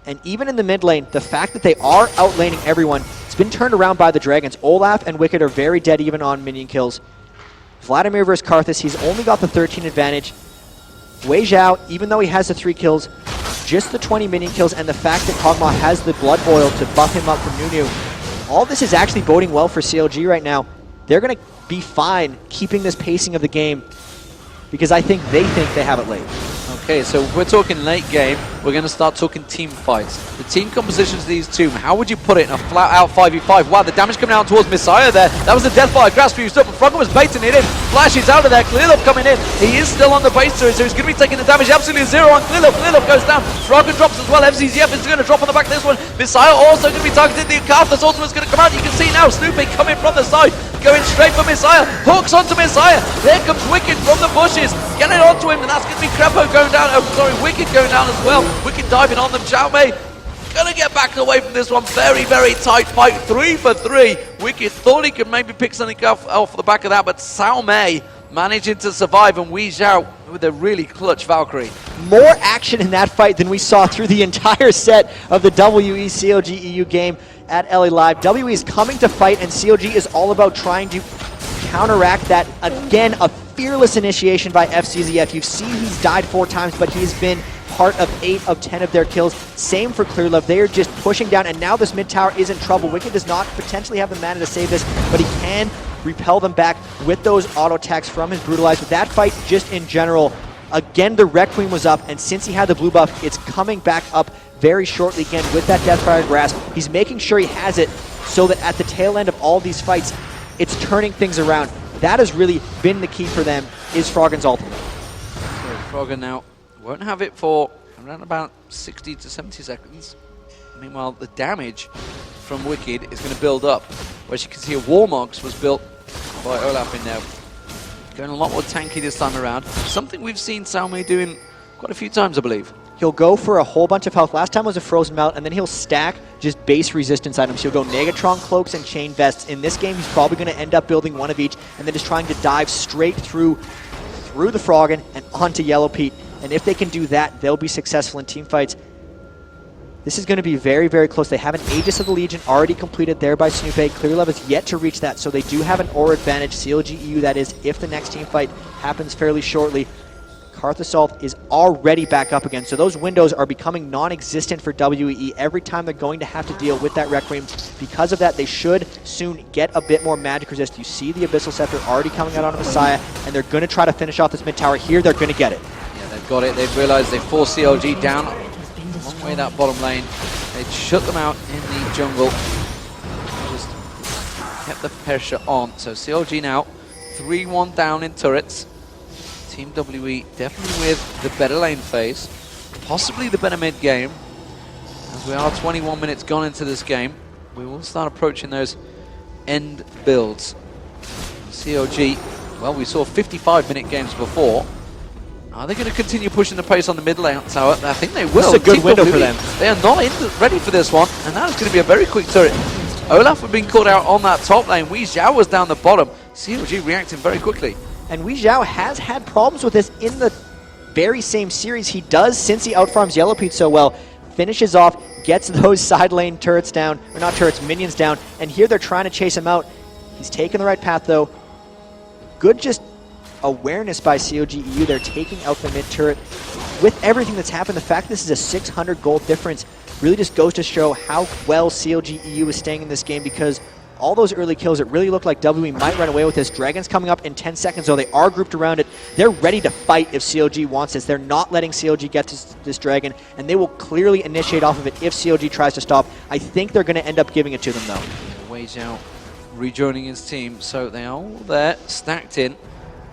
And even in the mid lane, the fact that they are outlaning everyone, it's been turned around by the Dragons. Olaf and Wicked are very dead even on minion kills. Vladimir versus Karthus, he's only got the 13 advantage. Wei Zhao, even though he has the 3 kills, just the 20 minion kills, and the fact that Kog'Maw has the Blood Boil to buff him up from Nunu. All this is actually boding well for CLG right now. they're going to be fine keeping this pacing of the game because I think they have it late. Okay, so if we're talking late game, we're going to start talking team fights. The team compositions of these two, how would you put it in a flat-out 5v5? Wow, the damage coming out towards Messiah there. That was a death by a grasp used up, but Frogger was baiting it in. Flash is out of there, Clearlove coming in. He is still on the base turret, so he's going to be taking the damage absolutely zero on Clearlove. Clearlove goes down. Frogger drops as well. FZZF is going to drop on the back of this one. Messiah also going to be targeted. The Carthus ultimate is going to come out. You can see now Snoopy coming from the side, going straight for Messiah. Hooks onto Messiah. There comes Wicked from the bushes. Getting onto him, and that's going to be Crepo going down. Oh, sorry, Wicked going down as well. Wicked diving on them. Xiaomei gonna get back away from this one. Very, very tight fight. 3 for 3. Wicked thought he could maybe pick something off the back of that, but Xiaomei managing to survive, and Wei Xiao with a really clutch Valkyrie. More action in that fight than we saw through the entire set of the WE CLG EU game at LA Live. WE is coming to fight, and CLG is all about trying to counteract that. Again, a fearless initiation by FCZF. You've seen he's died 4 times, but he's been part of 8 of 10 of their kills. Same for Clearlove. They are just pushing down, and now this mid tower is in trouble. Wicked does not potentially have the mana to save this, but he can repel them back with those auto attacks from his Brutalize. With that fight, just in general, again, the Requiem was up, and since he had the blue buff, it's coming back up very shortly again with that Deathfire Grasp. He's making sure he has it so that at the tail end of all these fights, it's turning things around. That has really been the key for them, is Froggen's ultimate. So Froggen now won't have it for around about 60 to 70 seconds. Meanwhile, the damage from Wicked is going to build up. Whereas you can see a Warmox was built by Olaf in there. Going a lot more tanky this time around. Something we've seen Xiaomei doing quite a few times, I believe. He'll go for a whole bunch of health. Last time was a Frozen Melt, and then he'll stack just base resistance items. He'll go Negatron Cloaks and Chain Vests. In this game, he's probably going to end up building one of each, and then just trying to dive straight through the Froggen and onto Yellow Pete. And if they can do that, they'll be successful in team fights. This is going to be very, very close. They have an Aegis of the Legion already completed there by Snoopy. Clearlove is yet to reach that, so they do have an aura advantage. CLG EU, that is, if the next team fight happens fairly shortly. Karthus is already back up again, so those windows are becoming non-existent for WE every time they're going to have to deal with that Requiem. Because of that, they should soon get a bit more magic resist. You see the Abyssal Scepter already coming out on Messiah, and they're going to try to finish off this mid tower. Here, they're going to get it. Yeah, they've got it. They've realized they forced CLG down a long way that bottom lane. They shut them out in the jungle. Just kept the pressure on. So CLG now 3-1 down in turrets. Team WE definitely with the better lane phase, possibly the better mid game. As we are 21 minutes gone into this game, we will start approaching those end builds. CLG, well, we saw 55-minute games before. Are they going to continue pushing the pace on the mid lane tower? I think they will. It's a good window for them. They are not ready for this one, and that is going to be a very quick turret. Olaf had been caught out on that top lane. Wei Xiao was down the bottom. CLG reacting very quickly. And Wei Xiao has had problems with this in the very same series. He does, since he outfarms Yellow Pete so well, finishes off, gets those side lane turrets down, or not turrets, minions down, and here they're trying to chase him out. He's taking the right path though. Good just awareness by CLG EU. They're taking out the mid turret. With everything that's happened, the fact this is a 600 gold difference really just goes to show how well CLG EU is staying in this game, because all those early kills, it really looked like WE might run away with this. Dragon's coming up in 10 seconds, though. They are grouped around it. They're ready to fight if CLG wants this. They're not letting CLG get this Dragon, and they will clearly initiate off of it if CLG tries to stop. I think they're going to end up giving it to them, though. Wei Xiao rejoining his team, so they are all there, stacked in.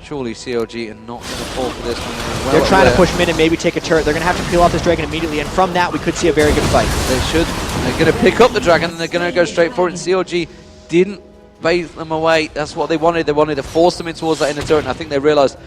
Surely CLG are not going to fall for this one. Well, they're trying to push mid and maybe take a turret. They're going to have to peel off this Dragon immediately, and from that, we could see a very good fight. They should. They're going to pick up the Dragon, and they're going to go straight for it, and CLG didn't bait them away. That's what they wanted. They wanted to force them in towards that inner turret, and I think they realized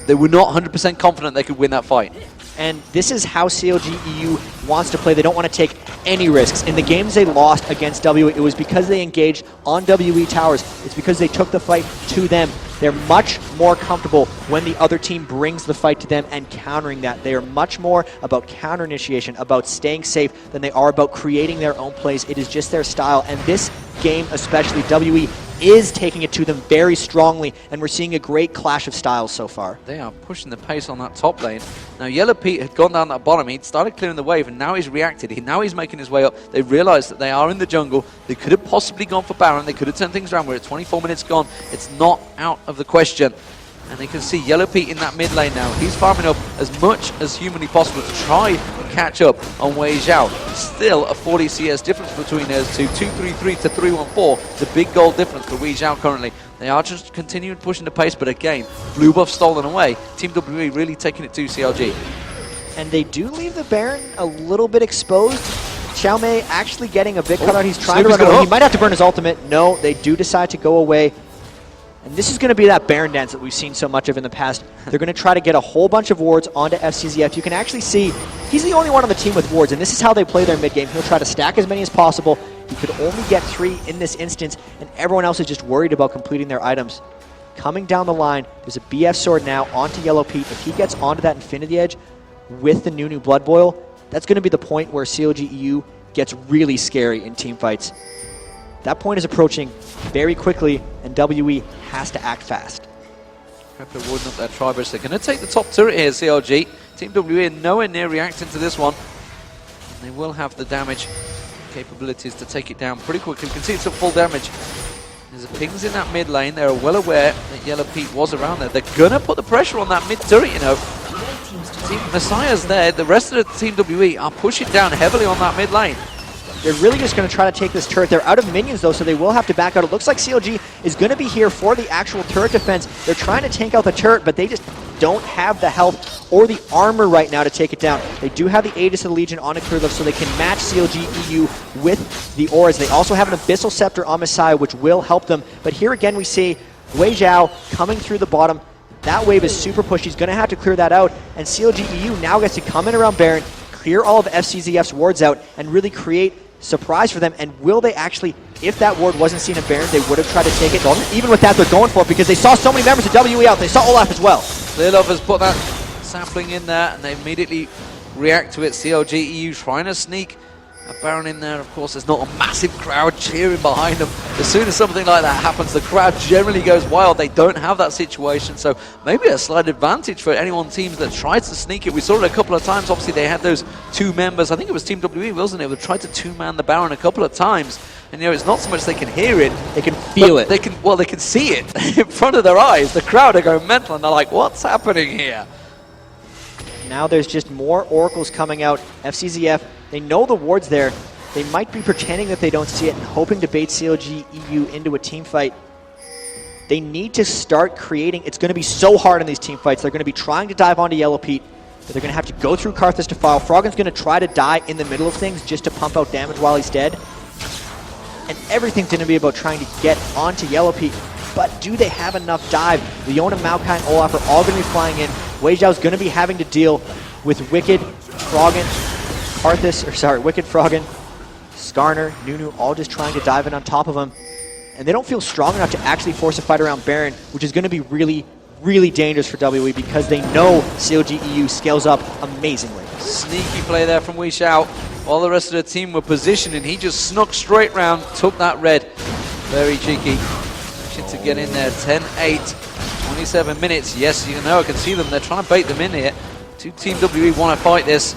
they were not 100% confident they could win that fight. And this is how CLG EU wants to play. They don't want to take any risks. In the games they lost against WE, it was because they engaged on WE towers. It's because they took the fight to them. They're much more comfortable when the other team brings the fight to them and countering that. They are much more about counter initiation, about staying safe, than they are about creating their own plays. It is just their style. And this game especially, WE is taking it to them very strongly, and we're seeing a great clash of styles so far. They are pushing the pace on that top lane. Now, Yellow Pete had gone down that bottom. He'd started clearing the wave, and now he's reacted. Now he's making his way up. They realized that they are in the jungle. They could have possibly gone for Baron. They could have turned things around. We're at 24 minutes gone. It's not out of the question. And they can see Yellow Pete in that mid lane now. He's farming up as much as humanly possible to try and catch up on Wei Zhao. Still a 40 CS difference between those two. 2-3-3 to 3-1-4. It's a big goal difference for Wei Zhao currently. They are just continuing pushing the pace, but again, blue buff stolen away. Team WE really taking it to CLG. And they do leave the Baron a little bit exposed. Xiao Mei actually getting a big cutout. He's trying to run away. He might have to burn his ultimate. No, they do decide to go away. And this is going to be that Baron dance that we've seen so much of in the past. They're going to try to get a whole bunch of wards onto FCZF. You can actually see he's the only one on the team with wards, and this is how they play their mid game. He'll try to stack as many as possible. He could only get 3 in this instance, and everyone else is just worried about completing their items. Coming down the line, there's a BF sword now onto Yellow Pete. If he gets onto that Infinity Edge with the Nunu Blood Boil, that's going to be the point where CLG EU gets really scary in team fights. That point is approaching very quickly, and WE has to act fast. Pepper warding up their Tribers. They're going to take the top turret here, CLG. Team WE nowhere near reacting to this one. And they will have the damage capabilities to take it down pretty quickly. You can see it's at full damage. There's a pings in that mid lane. They're well aware that Yellow Pete was around there. They're going to put the pressure on that mid turret, you know. Team Messiah's there. The rest of the Team WE are pushing down heavily on that mid lane. They're really just going to try to take this turret. They're out of minions, though, so they will have to back out. It looks like CLG is going to be here for the actual turret defense. They're trying to tank out the turret, but they just don't have the health or the armor right now to take it down. They do have the Aegis of the Legion on a clear lift, so they can match CLG EU with the auras. They also have an Abyssal Scepter on Messiah, which will help them. But here again, we see Wei Zhao coming through the bottom. That wave is super pushy. He's going to have to clear that out, and CLG EU now gets to come in around Baron, clear all of FCZF's wards out, and really create surprise for them. And will they actually, if that ward wasn't seen at Baron, they would have tried to take it. Even with that, they're going for it because they saw so many members of WE out. They saw Olaf as well. Lilov has put that sapling in there, and they immediately react to it. CLG EU trying to sneak a Baron in there. Of course, there's not a massive crowd cheering behind them. As soon as something like that happens, the crowd generally goes wild. They don't have that situation, so maybe a slight advantage for anyone teams that tries to sneak it. We saw it a couple of times. Obviously, they had those 2 members. I think it was Team WE, wasn't it? They tried to 2-man the Baron a couple of times. And you know, it's not so much they can hear it, they can feel it. They can see it in front of their eyes. The crowd are going mental, and they're like, "What's happening here?" Now there's just more oracles coming out. FCZF, they know the ward's there. They might be pretending that they don't see it and hoping to bait CLG EU into a team fight. They need to start creating. It's going to be so hard in these team fights. They're going to be trying to dive onto Yellow Pete, but they're going to have to go through Karthus Defile. Froggen's going to try to die in the middle of things just to pump out damage while he's dead. And everything's going to be about trying to get onto Yellow Pete. But do they have enough dive? Leona, Maokai, and Olaf are all going to be flying in. Wei Zhao's going to be having to deal with Wicked, Froggen, Wicked, Froggen, Skarner, Nunu, all just trying to dive in on top of him. And they don't feel strong enough to actually force a fight around Baron, which is going to be really, really dangerous for WE because they know CLG EU scales up amazingly. Sneaky play there from Wei Zhao. While the rest of the team were positioned, and he just snuck straight round, took that red. Very cheeky. To get in there, 10-8, 27 minutes. Yes, you know, I can see them. They're trying to bait them in here. Team WE want to fight this.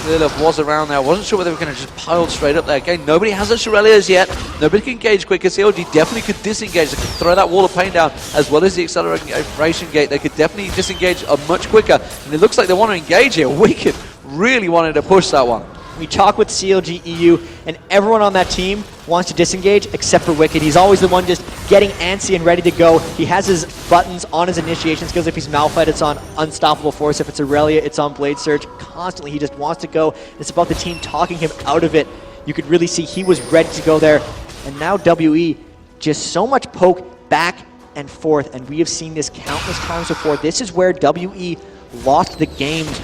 Lilov was around there. I wasn't sure whether they were going to just pile straight up there. Again, nobody has the Shurelliers yet. Nobody can engage quicker. CLG definitely could disengage. They could throw that wall of pain down as well as the acceleration gate. They could definitely disengage much quicker. And it looks like they want to engage here. Wicked really wanted to push that one. We talk with CLG EU, and everyone on that team wants to disengage except for Wicked. He's always the one just getting antsy and ready to go. He has his buttons on his initiation skills. If he's Malphite, it's on Unstoppable Force. If it's Aurelia, it's on Blade Surge. Constantly, he just wants to go. It's about the team talking him out of it. You could really see he was ready to go there. And now WE, just so much poke back and forth, and we have seen this countless times before. This is where WE lost the games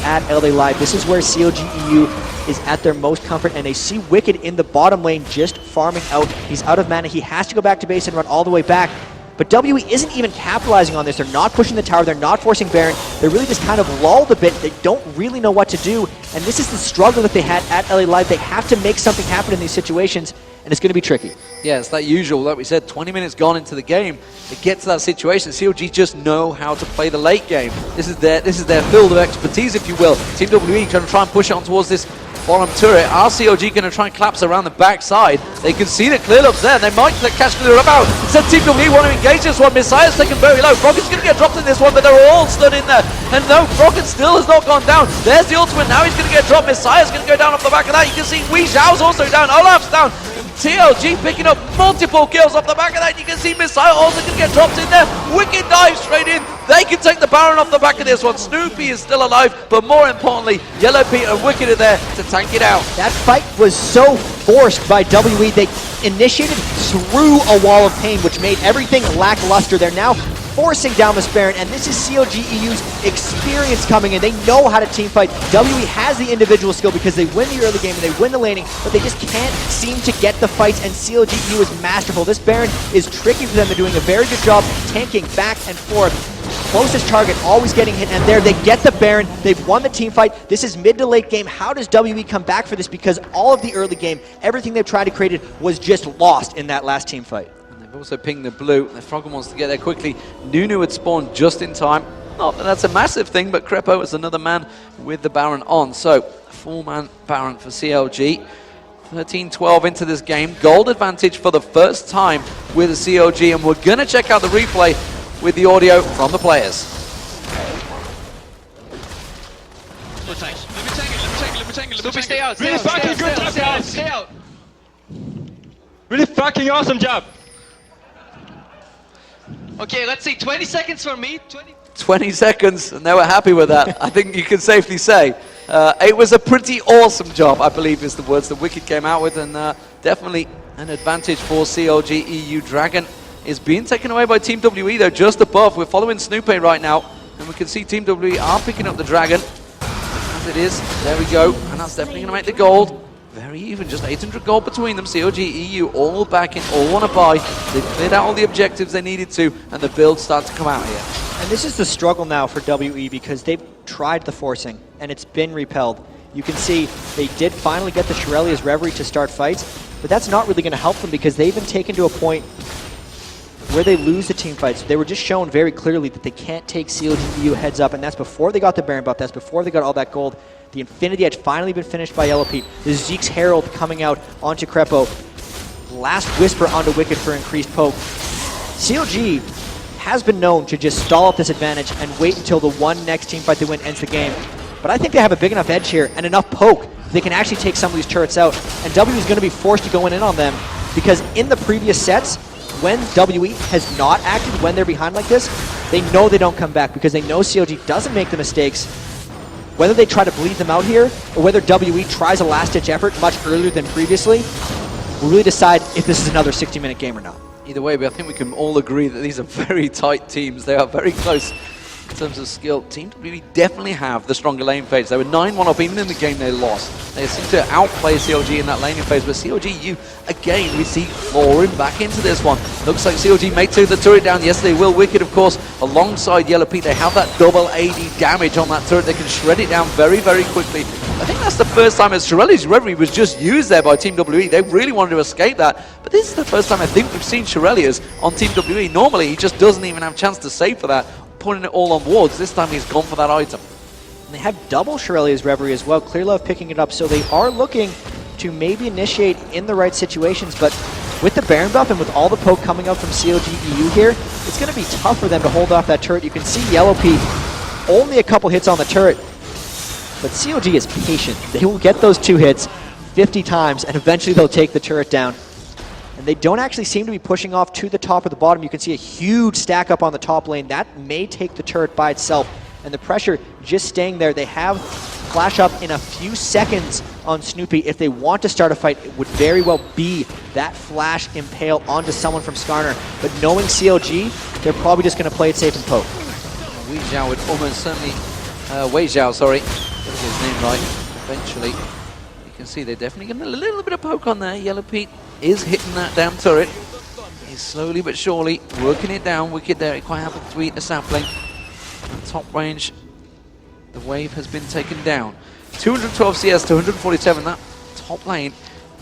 at LA Live. This is where CLG EU is at their most comfort, and they see Wicked in the bottom lane just farming out. He's out of mana. He has to go back to base and run all the way back. But WE isn't even capitalizing on this. They're not pushing the tower. They're not forcing Baron. They're really just kind of lulled a bit. They don't really know what to do. And this is the struggle that they had at LA Live. They have to make something happen in these situations. and it's going to be tricky. Yeah, it's that usual, like we said, 20 minutes gone into the game. They get to that situation. CLG just know how to play the late game. This is their field of expertise, if you will. Team WE going to try and push it on towards this bottom turret. Are CLG going to try and collapse around the backside? They can see that Clearlove's there, and they might catch Clearlove out. Instead, Team WE want to engage this one. Messiah's taken very low. Froggen's going to get dropped in this one, but they're all stood in there. And no, Froggen still has not gone down. There's the ultimate. Now he's going to get dropped. Messiah's going to go down off the back of that. You can see Wei Zhao's also down. Olaf's down. CLG picking up multiple kills off the back of that. You can see Messiah also going to get dropped in there. Wicked dive straight in. They can take the Baron off the back of this one. Snoopy is still alive, but more importantly, Yellow Pete and Wicked are there to tank it out. That fight was so forced by WE. They initiated through a wall of pain, which made everything lackluster. They're now forcing down this Baron, and this is CLG EU's experience coming in. They know how to team fight. WE has the individual skill because they win the early game and they win the laning, but they just can't seem to get the fights, and CLG EU is masterful. This Baron is tricky for them. They're doing a very good job tanking back and forth. Closest target always getting hit, and there they get the Baron. They've won the team fight. This is mid to late game. How does WE come back for this? Because all of the early game, everything they've tried to create was just lost in that last team fight. They've also pinged the blue. The Froggen wants to get there quickly. Nunu had spawned just in time. Not that that's a massive thing, but Crepo is another man with the Baron on. So, 4-man Baron for CLG. 13-12 into this game. Gold advantage for the first time with the CLG, and we're going to check out the replay with the audio from the players. Snoopy, stay out. Really fucking good job, guys. Stay out. Really fucking awesome job. Okay, let's see. 20 seconds for me. 20 seconds, and they were happy with that. I think you can safely say. It was a pretty awesome job, I believe is the words that Wicked came out with, and definitely an advantage for CLG EU. Dragon is being taken away by Team WE, though, just above. We're following Snoopy right now, and we can see Team WE are picking up the Dragon. As it is, there we go, and that's definitely going to make the gold very even, just 800 gold between them. CLG EU all back in, all want to buy. They've cleared out all the objectives they needed to, and the builds start to come out here. And this is the struggle now for WE because they've tried the forcing, and it's been repelled. You can see they did finally get the Shirelia's Reverie to start fights, but that's not really going to help them because they've been taken to a point where they lose the team fights. They were just shown very clearly that they can't take CLG EU heads up, and that's before they got the Baron buff, that's before they got all that gold. The Infinity Edge finally been finished by Yellow Pete. The Zeke's Herald coming out onto Crepo. Last Whisper onto Wicked for increased poke. CLG has been known to just stall up this advantage and wait until the one next team fight they win ends the game. But I think they have a big enough edge here and enough poke they can actually take some of these turrets out. And W is going to be forced to go in on them because in the previous sets, when WE has not acted, when they're behind like this, they know they don't come back because they know CLG doesn't make the mistakes. Whether they try to bleed them out here or whether WE tries a last-ditch effort much earlier than previously will really decide if this is another 60-minute game or not. Either way, but I think we can all agree that these are very tight teams. They are very close in terms of skill. Team WE definitely have the stronger lane phase. They were 9-1 up even in the game they lost. They seem to outplay CLG in that laning phase, but CLG EU, again, we see flooring back into this one. Looks like CLG may take the turret down. Yes, they will. Wicked, of course, alongside Yellow Pete. They have that double AD damage on that turret. They can shred it down very, very quickly. I think that's the first time as Shirelia's Reverie was just used there by Team WE. They really wanted to escape that, but this is the first time I think we've seen Shirelia's on Team WE. Normally, he just doesn't even have a chance to save for that, putting it all on wards. This time he's gone for that item. And they have double Shirelia's Reverie as well. Clearlove picking it up, so they are looking to maybe initiate in the right situations, but with the Baron buff and with all the poke coming up from CLG EU here, it's going to be tough for them to hold off that turret. You can see Yellow Pete, only a couple hits on the turret, but CLG is patient. They will get those 2 hits 50 times, and eventually they'll take the turret down. And they don't actually seem to be pushing off to the top or the bottom. You can see a huge stack up on the top lane. That may take the turret by itself. And the pressure just staying there. They have flash up in a few seconds on Snoopy. If they want to start a fight, it would very well be that flash impale onto someone from Skarner. But knowing CLG, they're probably just going to play it safe and poke. Wei Zhao would almost certainly... Wei Zhao, sorry. Get his name right. Eventually. You can see they're definitely getting a little bit of poke on there. Yellow Pete is hitting that damn turret. He's slowly but surely working it down. Wicked there, quite happy to eat a sapling. Top range, the wave has been taken down. 212 CS to 147, that top lane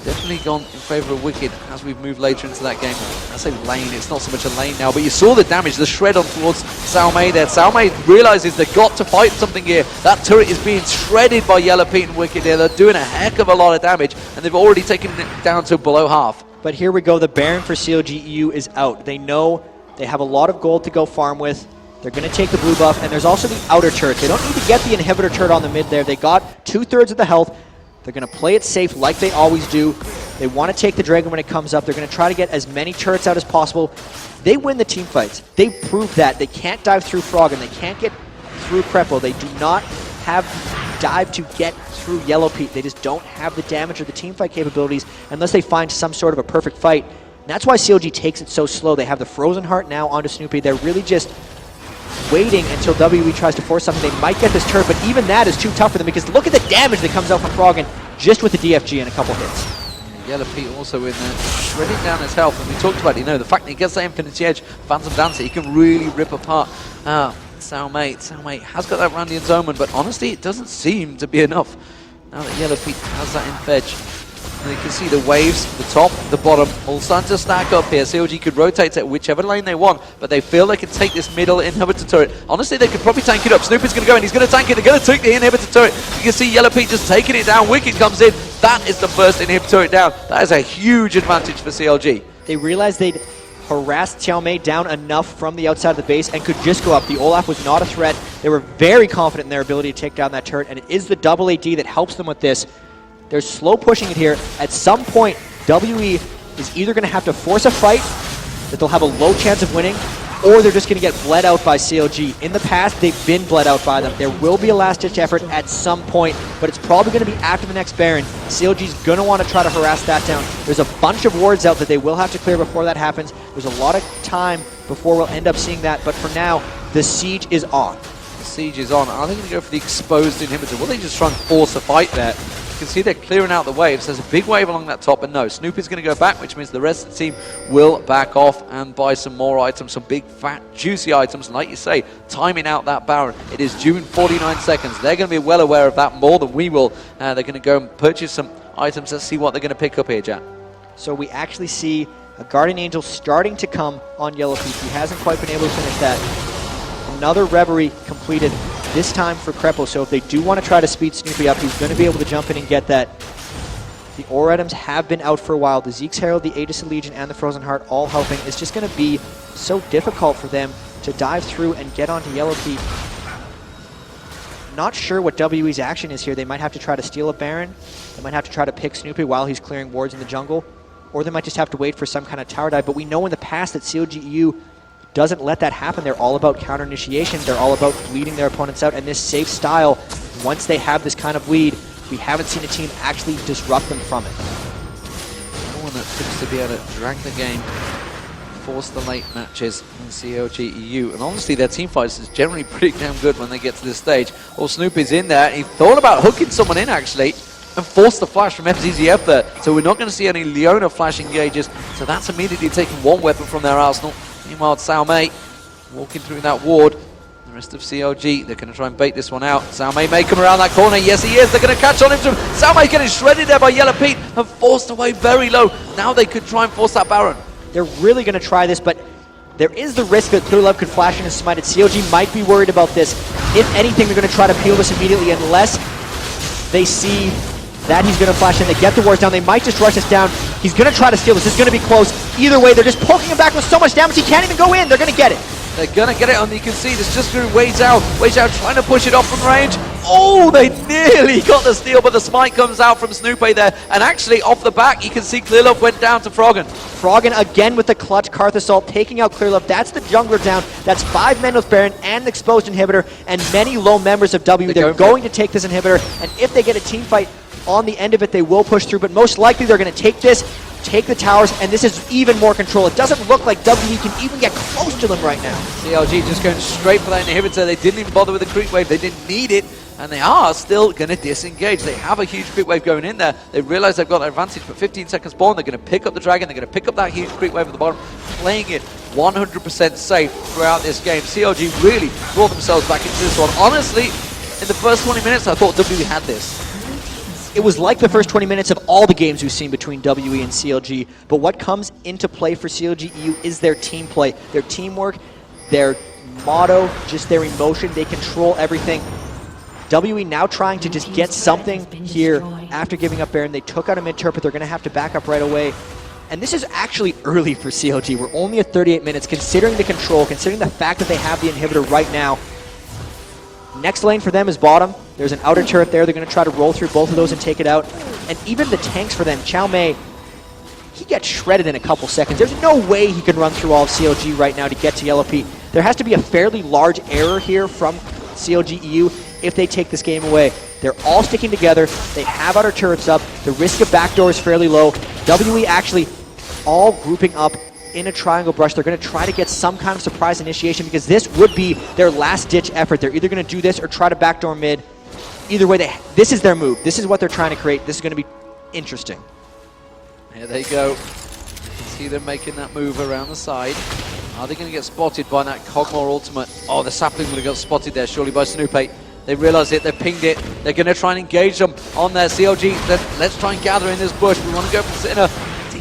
definitely gone in favour of Wicked as we've moved later into that game. I say lane, it's not so much a lane now, but you saw the damage, the shred on towards Salmei there. Salmei realises they've got to fight something here. That turret is being shredded by Yellow Pete and Wicked here. They're doing a heck of a lot of damage, and they've already taken it down to below half. But here we go, the Baron for CLG EU is out. They know they have a lot of gold to go farm with. They're going to take the blue buff, and there's also the outer turret. They don't need to get the inhibitor turret on the mid there. They got 2/3 of the health. They're going to play it safe like they always do. They want to take the dragon when it comes up. They're going to try to get as many turrets out as possible. They win the team fights. They prove that. They can't dive through Frog, and they can't get through Krepo. They do not have dive to get through Yellow Pete. They just don't have the damage or the team fight capabilities unless they find some sort of a perfect fight. And that's why CLG takes it so slow. They have the Frozen Heart now onto Snoopy. They're really just waiting until WE tries to force something. They might get this turret, but even that is too tough for them because look at the damage that comes out from Froggen just with the DFG and a couple hits. Yellow Pete also in there, shredding down his health, and we talked about, the fact that he gets that Infinity Edge, Phantom Dancer, he can really rip apart Salmei has got that Randy and Zoman, but honestly, it doesn't seem to be enough. Now that Yellow Pete has that in Fedge. And you can see the waves, the top, the bottom, all starting to stack up here. CLG could rotate to whichever lane they want, but they feel they can take this middle inhibitor turret. Honestly, they could probably tank it up. Snoopy's going to go in, he's going to tank it, they're going to take the inhibitor turret. You can see Yellow Pete just taking it down. Wicked comes in. That is the first inhibitor turret down. That is a huge advantage for CLG. They realized they'd harassed Xiaomei down enough from the outside of the base and could just go up. The Olaf was not a threat. They were very confident in their ability to take down that turret, and it is the double AD that helps them with this. They're slow pushing it here. At some point, WE is either going to have to force a fight that they'll have a low chance of winning, or they're just going to get bled out by CLG. In the past, they've been bled out by them. There will be a last-ditch effort at some point, but it's probably going to be after the next Baron. CLG's going to want to try to harass that down. There's a bunch of wards out that they will have to clear before that happens. There's a lot of time before we'll end up seeing that, but for now, the siege is on. The siege is on. Are they going to go for the exposed inhibitor? Will they just try and force a fight there? You can see they're clearing out the waves. There's a big wave along that top, but no, Snoopy's going to go back, which means the rest of the team will back off and buy some more items, some big, fat, juicy items. And like you say, timing out that Baron. It is due in 49 seconds. They're going to be well aware of that more than we will. They're going to go and purchase some items. Let's see what they're going to pick up here, Jack. So we actually see a Guardian Angel starting to come on Yellow Pete. He hasn't quite been able to finish that. Another Reverie completed, this time for Krepo, so if they do want to try to speed Snoopy up, he's going to be able to jump in and get that. The ore items have been out for a while. The Zeke's Herald, the Aegis of Legion, and the Frozen Heart all helping. It's just going to be so difficult for them to dive through and get onto Yellow Pete. Not sure what WE's action is here. They might have to try to steal a Baron. They might have to try to pick Snoopy while he's clearing wards in the jungle. Or they might just have to wait for some kind of tower dive. But we know in the past that CLG EU doesn't let that happen. They're all about counter initiation. They're all about bleeding their opponents out. And this safe style, once they have this kind of lead, we haven't seen a team actually disrupt them from it. One that seems to be able to drag the game, force the late matches in CLG EU. And honestly, their team fights is generally pretty damn good when they get to this stage. Well, Snoopy's in there. He thought about hooking someone in, actually, and forced the flash from FZZF there. So we're not going to see any Leona flash engages. So that's immediately taking one weapon from their arsenal. Meanwhile, Salmei walking through that ward. The rest of CLG, they're going to try and bait this one out. Salmei may come around that corner. Yes, he is. They're going to catch on him. Salmei getting shredded there by Yellow Pete and forced away very low. Now they could try and force that Baron. They're really going to try this, but there is the risk that Clear Love could flash in and smite it. CLG might be worried about this. If anything, they're going to try to peel this immediately unless they see that he's going to flash in. They get the wards down. They might just rush this down. He's going to try to steal this. This is going to be close. Either way, they're just poking him back with so much damage he can't even go in. They're going to get it. They're going to get it, and you can see this just through Wei Zhao. Wei Zhao trying to push it off from range. Oh, they nearly got the steal, but the smite comes out from Snoopy there. And actually, off the back, you can see Clearlove went down to Froggen. Froggen again with the clutch Karth Assault, taking out Clearlove. That's the jungler down. That's 5 men with Baron and the exposed inhibitor, and many low members of W. They're going to take this inhibitor, and if they get a team fight on the end of it, they will push through, but most likely they're going to take this, take the towers, and this is even more control. It doesn't look like WE can even get close to them right now. CLG just going straight for that inhibitor. They didn't even bother with the creep wave. They didn't need it, and they are still going to disengage. They have a huge creep wave going in there. They realize they've got an advantage, but 15 seconds born, they're going to pick up the dragon. They're going to pick up that huge creep wave at the bottom, playing it 100% safe throughout this game. CLG really brought themselves back into this one. Honestly, in the first 20 minutes, I thought WE had this. It was like the first 20 minutes of all the games we've seen between WE and CLG, but what comes into play for CLG EU is their team play, their teamwork, their motto, just their emotion. They control everything. WE now trying to just get something here after giving up Baron. They took out a mid-turret, but they're going to have to back up right away. And this is actually early for CLG. We're only at 38 minutes, considering the control, considering the fact that they have the inhibitor right now. Next lane for them is bottom. There's an outer turret there. They're going to try to roll through both of those and take it out. And even the tanks for them, Chow Mei, he gets shredded in a couple seconds. There's no way he can run through all of CLG right now to get to Yellow Pete. There has to be a fairly large error here from CLG EU if they take this game away. They're all sticking together. They have outer turrets up. The risk of backdoor is fairly low. WE actually all grouping up in a triangle brush. They're going to try to get some kind of surprise initiation because this would be their last-ditch effort. They're either going to do this or try to backdoor mid. Either way, this is their move. This is what they're trying to create. This is going to be interesting. Here they go. See them making that move around the side. Are they going to get spotted by that Kog'Maw ultimate? Oh, the sapling would have got spotted there, surely by Snoopy. They realize it, they've pinged it. They're going to try and engage them on their CLG. Let's try and gather in this bush. We want to go for the center.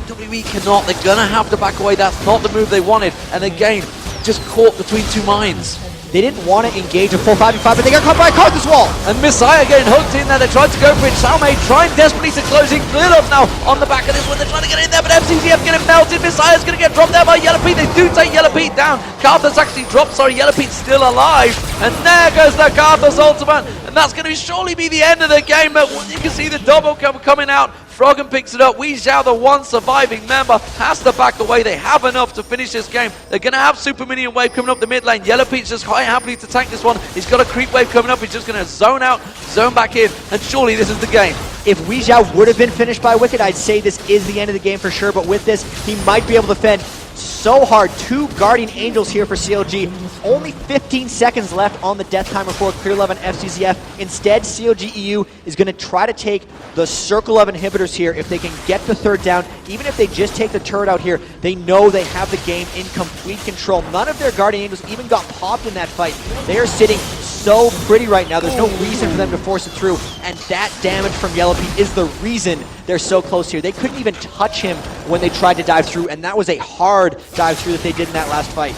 TWE cannot. They're going to have to back away. That's not the move they wanted. And again, just caught between two minds. They didn't want to engage a full 5v5, but they got caught by a Cosmos wall. And Messiah getting hooked in there. They tried to go for it. Salme trying desperately to close in. Cleared up now on the back of this one. They're trying to get in there, but FCZF getting melted. Messiah's going to get dropped there by Yellow Pete. They do take Yellow Pete down. Karthus actually dropped. Sorry, Yellow Pete's still alive. And there goes the Karthus ultimate. And that's going to surely be the end of the game. But you can see the double coming out. Froggen picks it up. Wei Xiao, the one surviving member, has to back away. They have enough to finish this game. They're going to have Super Minion Wave coming up the mid lane. Yellow Pete's just quite happily to tank this one. He's got a creep wave coming up. He's just going to zone out, zone back in, and surely this is the game. If Wei Xiao would have been finished by Wicked, I'd say this is the end of the game for sure, but with this, he might be able to defend so hard. 2 Guardian Angels here for CLG. Only 15 seconds left on the death timer for Clear 11 FCZF. Instead, CLG EU is going to try to take the circle of inhibitors here. If they can get the third down, even if they just take the turret out here, they know they have the game in complete control. None of their Guardian Angels even got popped in that fight. They are sitting so pretty right now. There's no reason for them to force it through, and that damage from Yellow Pete is the reason they're so close here. They couldn't even touch him when they tried to dive through, and that was a hard dive through that they did in that last fight.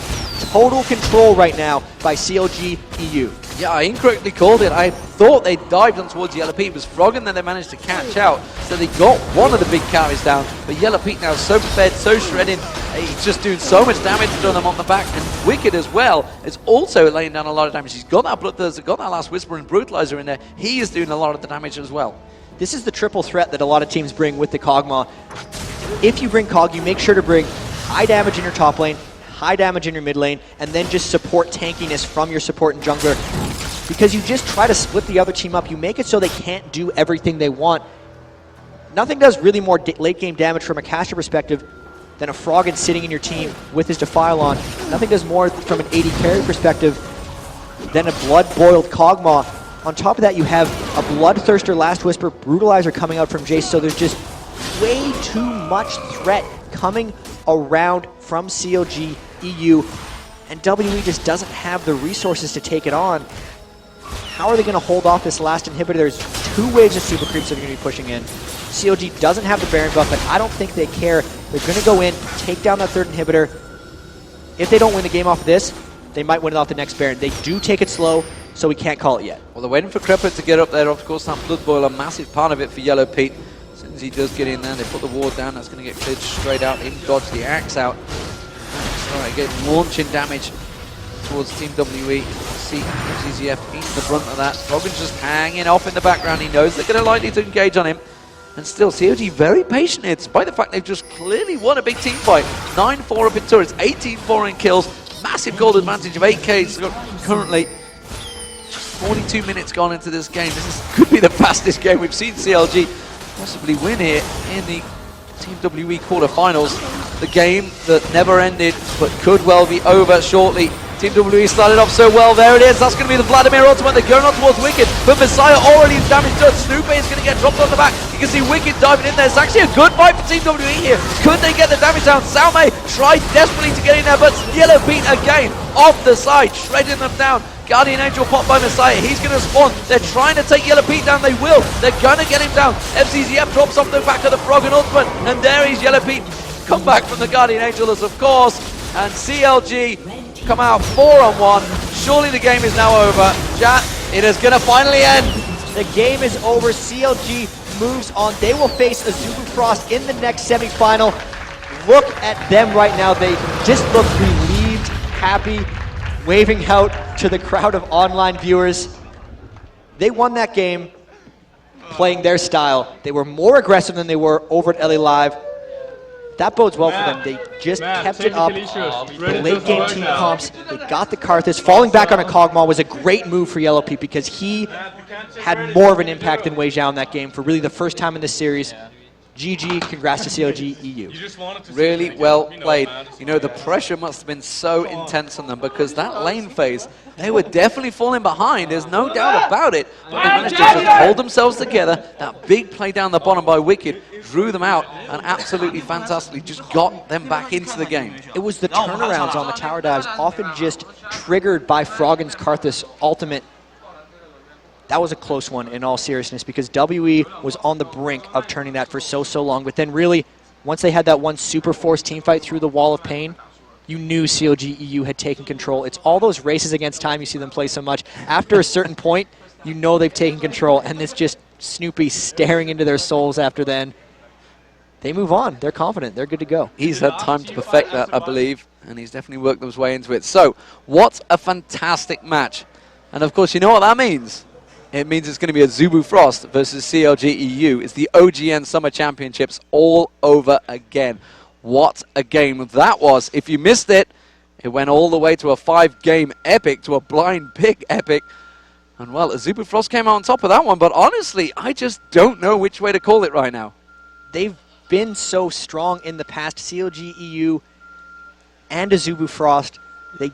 Total control right now by CLG EU. Yeah, I incorrectly called it. I thought they dived on towards Yellow Pete. It was Froggen, then they managed to catch out. So they got one of the big carries down. But Yellow Pete now so fed, so shredded. He's just doing so much damage to them on the back. And Wicked as well is also laying down a lot of damage. He's got that Bloodthirster, got that last Whisper and Brutalizer in there. He is doing a lot of the damage as well. This is the triple threat that a lot of teams bring with the Kog'Maw. If you bring Kog, you make sure to bring high damage in your top lane, high damage in your mid lane, and then just support tankiness from your support and jungler. Because you just try to split the other team up. You make it so they can't do everything they want. Nothing does really more late game damage from a caster perspective than a Froggen sitting in your team with his Defile on. Nothing does more from an AD carry perspective than a blood-boiled Kog'Maw. On top of that, you have a Bloodthirster, Last Whisper, Brutalizer coming out from Jace, so there's just way too much threat coming around from CLG EU, and WE just doesn't have the resources to take it on. How are they going to hold off this last inhibitor? There's 2 waves of super creeps that are going to be pushing in. CLG doesn't have the Baron buff, but I don't think they care. They're going to go in, take down that 3rd inhibitor. If they don't win the game off of this, they might win it off the next Baron. They do take it slow, so we can't call it yet. Well, they're waiting for Crepper to get up there. Of course, that Blood Boil, a massive part of it for Yellow Pete. As soon as he does get in there, they put the ward down. That's going to get cleared straight out. Even dodge the axe out. Alright, get launching damage towards Team WE. See FCZF eating the brunt of that. Froggen's just hanging off in the background. He knows they're going to likely to engage on him. And still, CLG very patient here, despite the fact they've just clearly won a big team fight. 9-4 up in turrets, 18-4 in kills. Massive gold advantage of 8K currently. 42 minutes gone into this game. Could be the fastest game we've seen CLG possibly win here in the Team WE quarterfinals. The game that never ended, but could well be over shortly. Team WE started off so well. There it is. That's going to be the Vladimir ultimate. They're going on towards Wicked, but Messiah already is damaged done. Snoopy is going to get dropped on the back. You can see Wicked diving in there. It's actually a good fight for Team WE here. Could they get the damage down? Salme tried desperately to get in there, but Yellow Pete again off the side, shredding them down. Guardian Angel pop by Messiah. He's going to spawn. They're trying to take Yellow Pete down. They will. They're going to get him down. FCZF drops off the back of the Frog and Ultimate. And there he's Yellow Pete. Come back from the Guardian Angelus, of course. And CLG come out 4-on-1. Surely the game is now over. Chat, it is going to finally end. The game is over. CLG moves on. They will face Azubu Frost in the next semifinal. Look at them right now. They just look relieved, happy, waving out to the crowd of online viewers. They won that game playing their style. They were more aggressive than they were over at LA Live. That bodes well for them. They just kept it up. The late game team comps, they got the Karthus. Falling back on a Kog'Maw was a great move for Yellow Pete because he had more of an impact than Wei Zhao in that game for really the first time in this series. GG, congrats to CLG EU. Really well played. You know, the pressure must have been so intense on them because that lane phase, they were definitely falling behind. There's no doubt about it. But they managed to just hold themselves together. That big play down the bottom by Wicked drew them out and absolutely fantastically just got them back into the game. It was the turnarounds on the tower dives, often just triggered by Froggen's Karthus ultimate. That was a close one in all seriousness because WE was on the brink of turning that for so long. But then really, once they had that one super force team fight through the wall of pain, you knew CLG EU had taken control. It's all those races against time you see them play so much. After a certain point, you know they've taken control, and it's just Snoopy staring into their souls after then. They move on. They're confident. They're good to go. He's had time to perfect that, I believe, and he's definitely worked his way into it. So, what a fantastic match. And of course, you know what that means. It means it's going to be Azubu Frost versus CLG EU. It's the OGN Summer Championships all over again. What a game that was. If you missed it, it went all the way to a 5-game epic, to a blind pick epic. And well, Azubu Frost came out on top of that one, but honestly, I just don't know which way to call it right now. They've been so strong in the past. CLG EU and Azubu Frost, they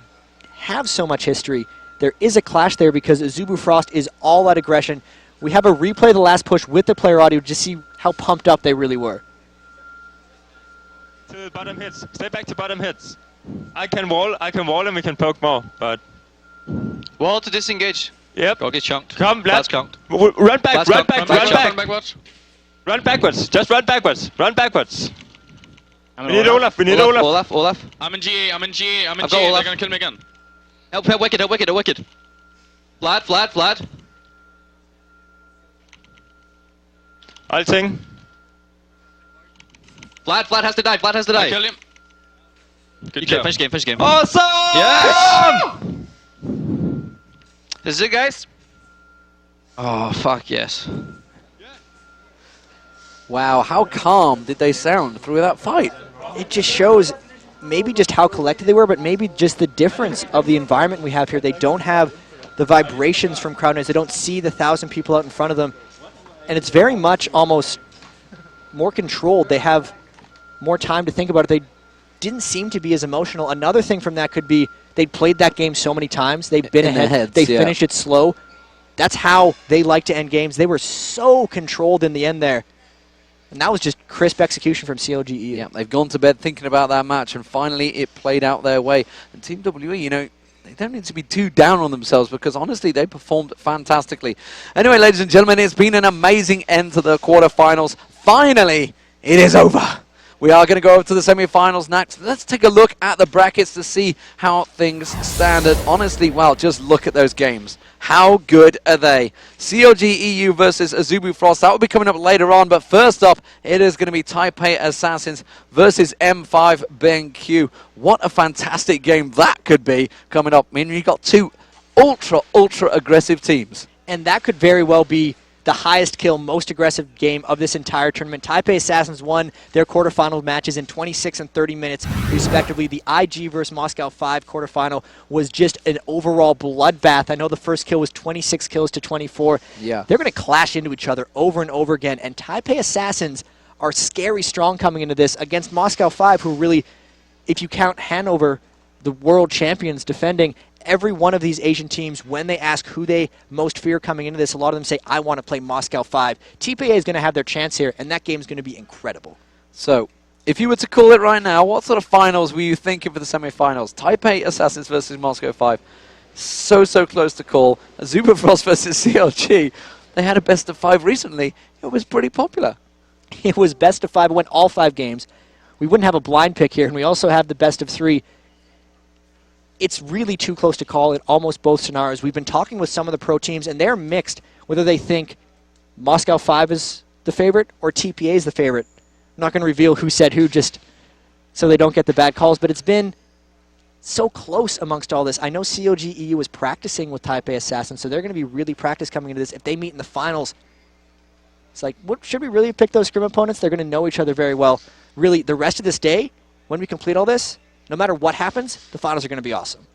have so much history. There is a clash there because Azubu Frost is all out aggression. We have a replay of the last push with the player audio to see how pumped up they really were. To bottom hits. Stay back to bottom hits. I can wall and we can poke more, but... Wall to disengage. Yep. Go get chunked. Come, That's chunked. Run back, That's run chunked. back, Run run back. back. Run backwards. Just run backwards. Run backwards. I'm We need Olaf. We need Olaf. Olaf. I'm in GA, I'm in GA, I'm in I've got GA, they're Olaf. gonna kill me again. Help Wicked, help Wicked, help Wicked. Vlad. Ulting. Vlad has to die, Vlad has to I die. kill him. Good You kill, job. finish game. Awesome! Yes! This is it, guys? Oh, fuck yes. Wow, how calm did they sound through that fight? It just shows maybe just how collected they were, but maybe just the difference of the environment we have here. They don't have the vibrations from crowd noise. They don't see the 1,000 people out in front of them. And it's very much almost more controlled. They have more time to think about it. They didn't seem to be as emotional. Another thing from that could be they'd played that game so many times. They've been In their ahead. heads, They yeah. finished it slow. That's how they like to end games. They were so controlled in the end there. And that was just crisp execution from CLG EU. Yeah, they've gone to bed thinking about that match, and finally it played out their way. And Team WE, you know, they don't need to be too down on themselves because, honestly, they performed fantastically. Anyway, ladies and gentlemen, it's been an amazing end to the quarterfinals. Finally, it is over. We are going to go over to the semi-finals next. Let's take a look at the brackets to see how things stand. And honestly, well, just look at those games. How good are they? CLG EU versus Azubu Frost. That will be coming up later on. But first up, it is going to be Taipei Assassins versus M5 BenQ. What a fantastic game that could be coming up. I mean, you've got two ultra aggressive teams. And that could very well be the highest kill, most aggressive game of this entire tournament. Taipei Assassins won their quarterfinal matches in 26 and 30 minutes, respectively. The IG versus Moscow 5 quarterfinal was just an overall bloodbath. I know the first kill was 26 kills to 24. Yeah. They're going to clash into each other over and over again, and Taipei Assassins are scary strong coming into this against Moscow 5, who really, if you count Hanover, the world champions defending, every one of these Asian teams, when they ask who they most fear coming into this, a lot of them say, I want to play Moscow 5. TPA is going to have their chance here, and that game is going to be incredible. So, if you were to call it right now, what sort of finals were you thinking for the semi-finals? Taipei Assassins versus Moscow 5. so close to call. Superfrost versus CLG. They had a best of 5 recently. It was pretty popular. It was best of 5. It went all 5 games. We wouldn't have a blind pick here, and we also have the best of 3. It's really too close to call in almost both scenarios. We've been talking with some of the pro teams, and they're mixed whether they think Moscow 5 is the favorite or TPA is the favorite. I'm not going to reveal who said who just so they don't get the bad calls, but it's been so close amongst all this. I know CLG EU is practicing with Taipei Assassin, so they're going to be really practiced coming into this. If they meet in the finals, it's like, what, should we really pick those scrim opponents? They're going to know each other very well. Really, the rest of this day, when we complete all this, no matter what happens, the finals are going to be awesome.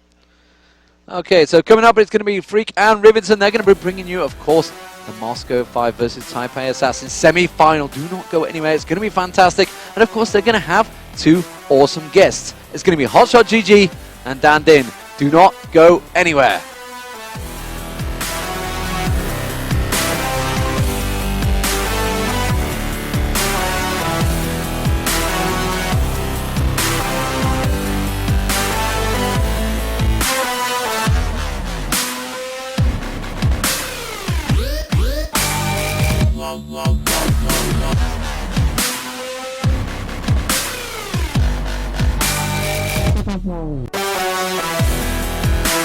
Okay, so coming up, it's going to be Freak and Rivenson. They're going to be bringing you, of course, the Moscow 5 versus Taipei Assassins semi-final. Do not go anywhere. It's going to be fantastic. And, of course, they're going to have 2 awesome guests. It's going to be Hotshot GG and Dan Din. Do not go anywhere. Wow.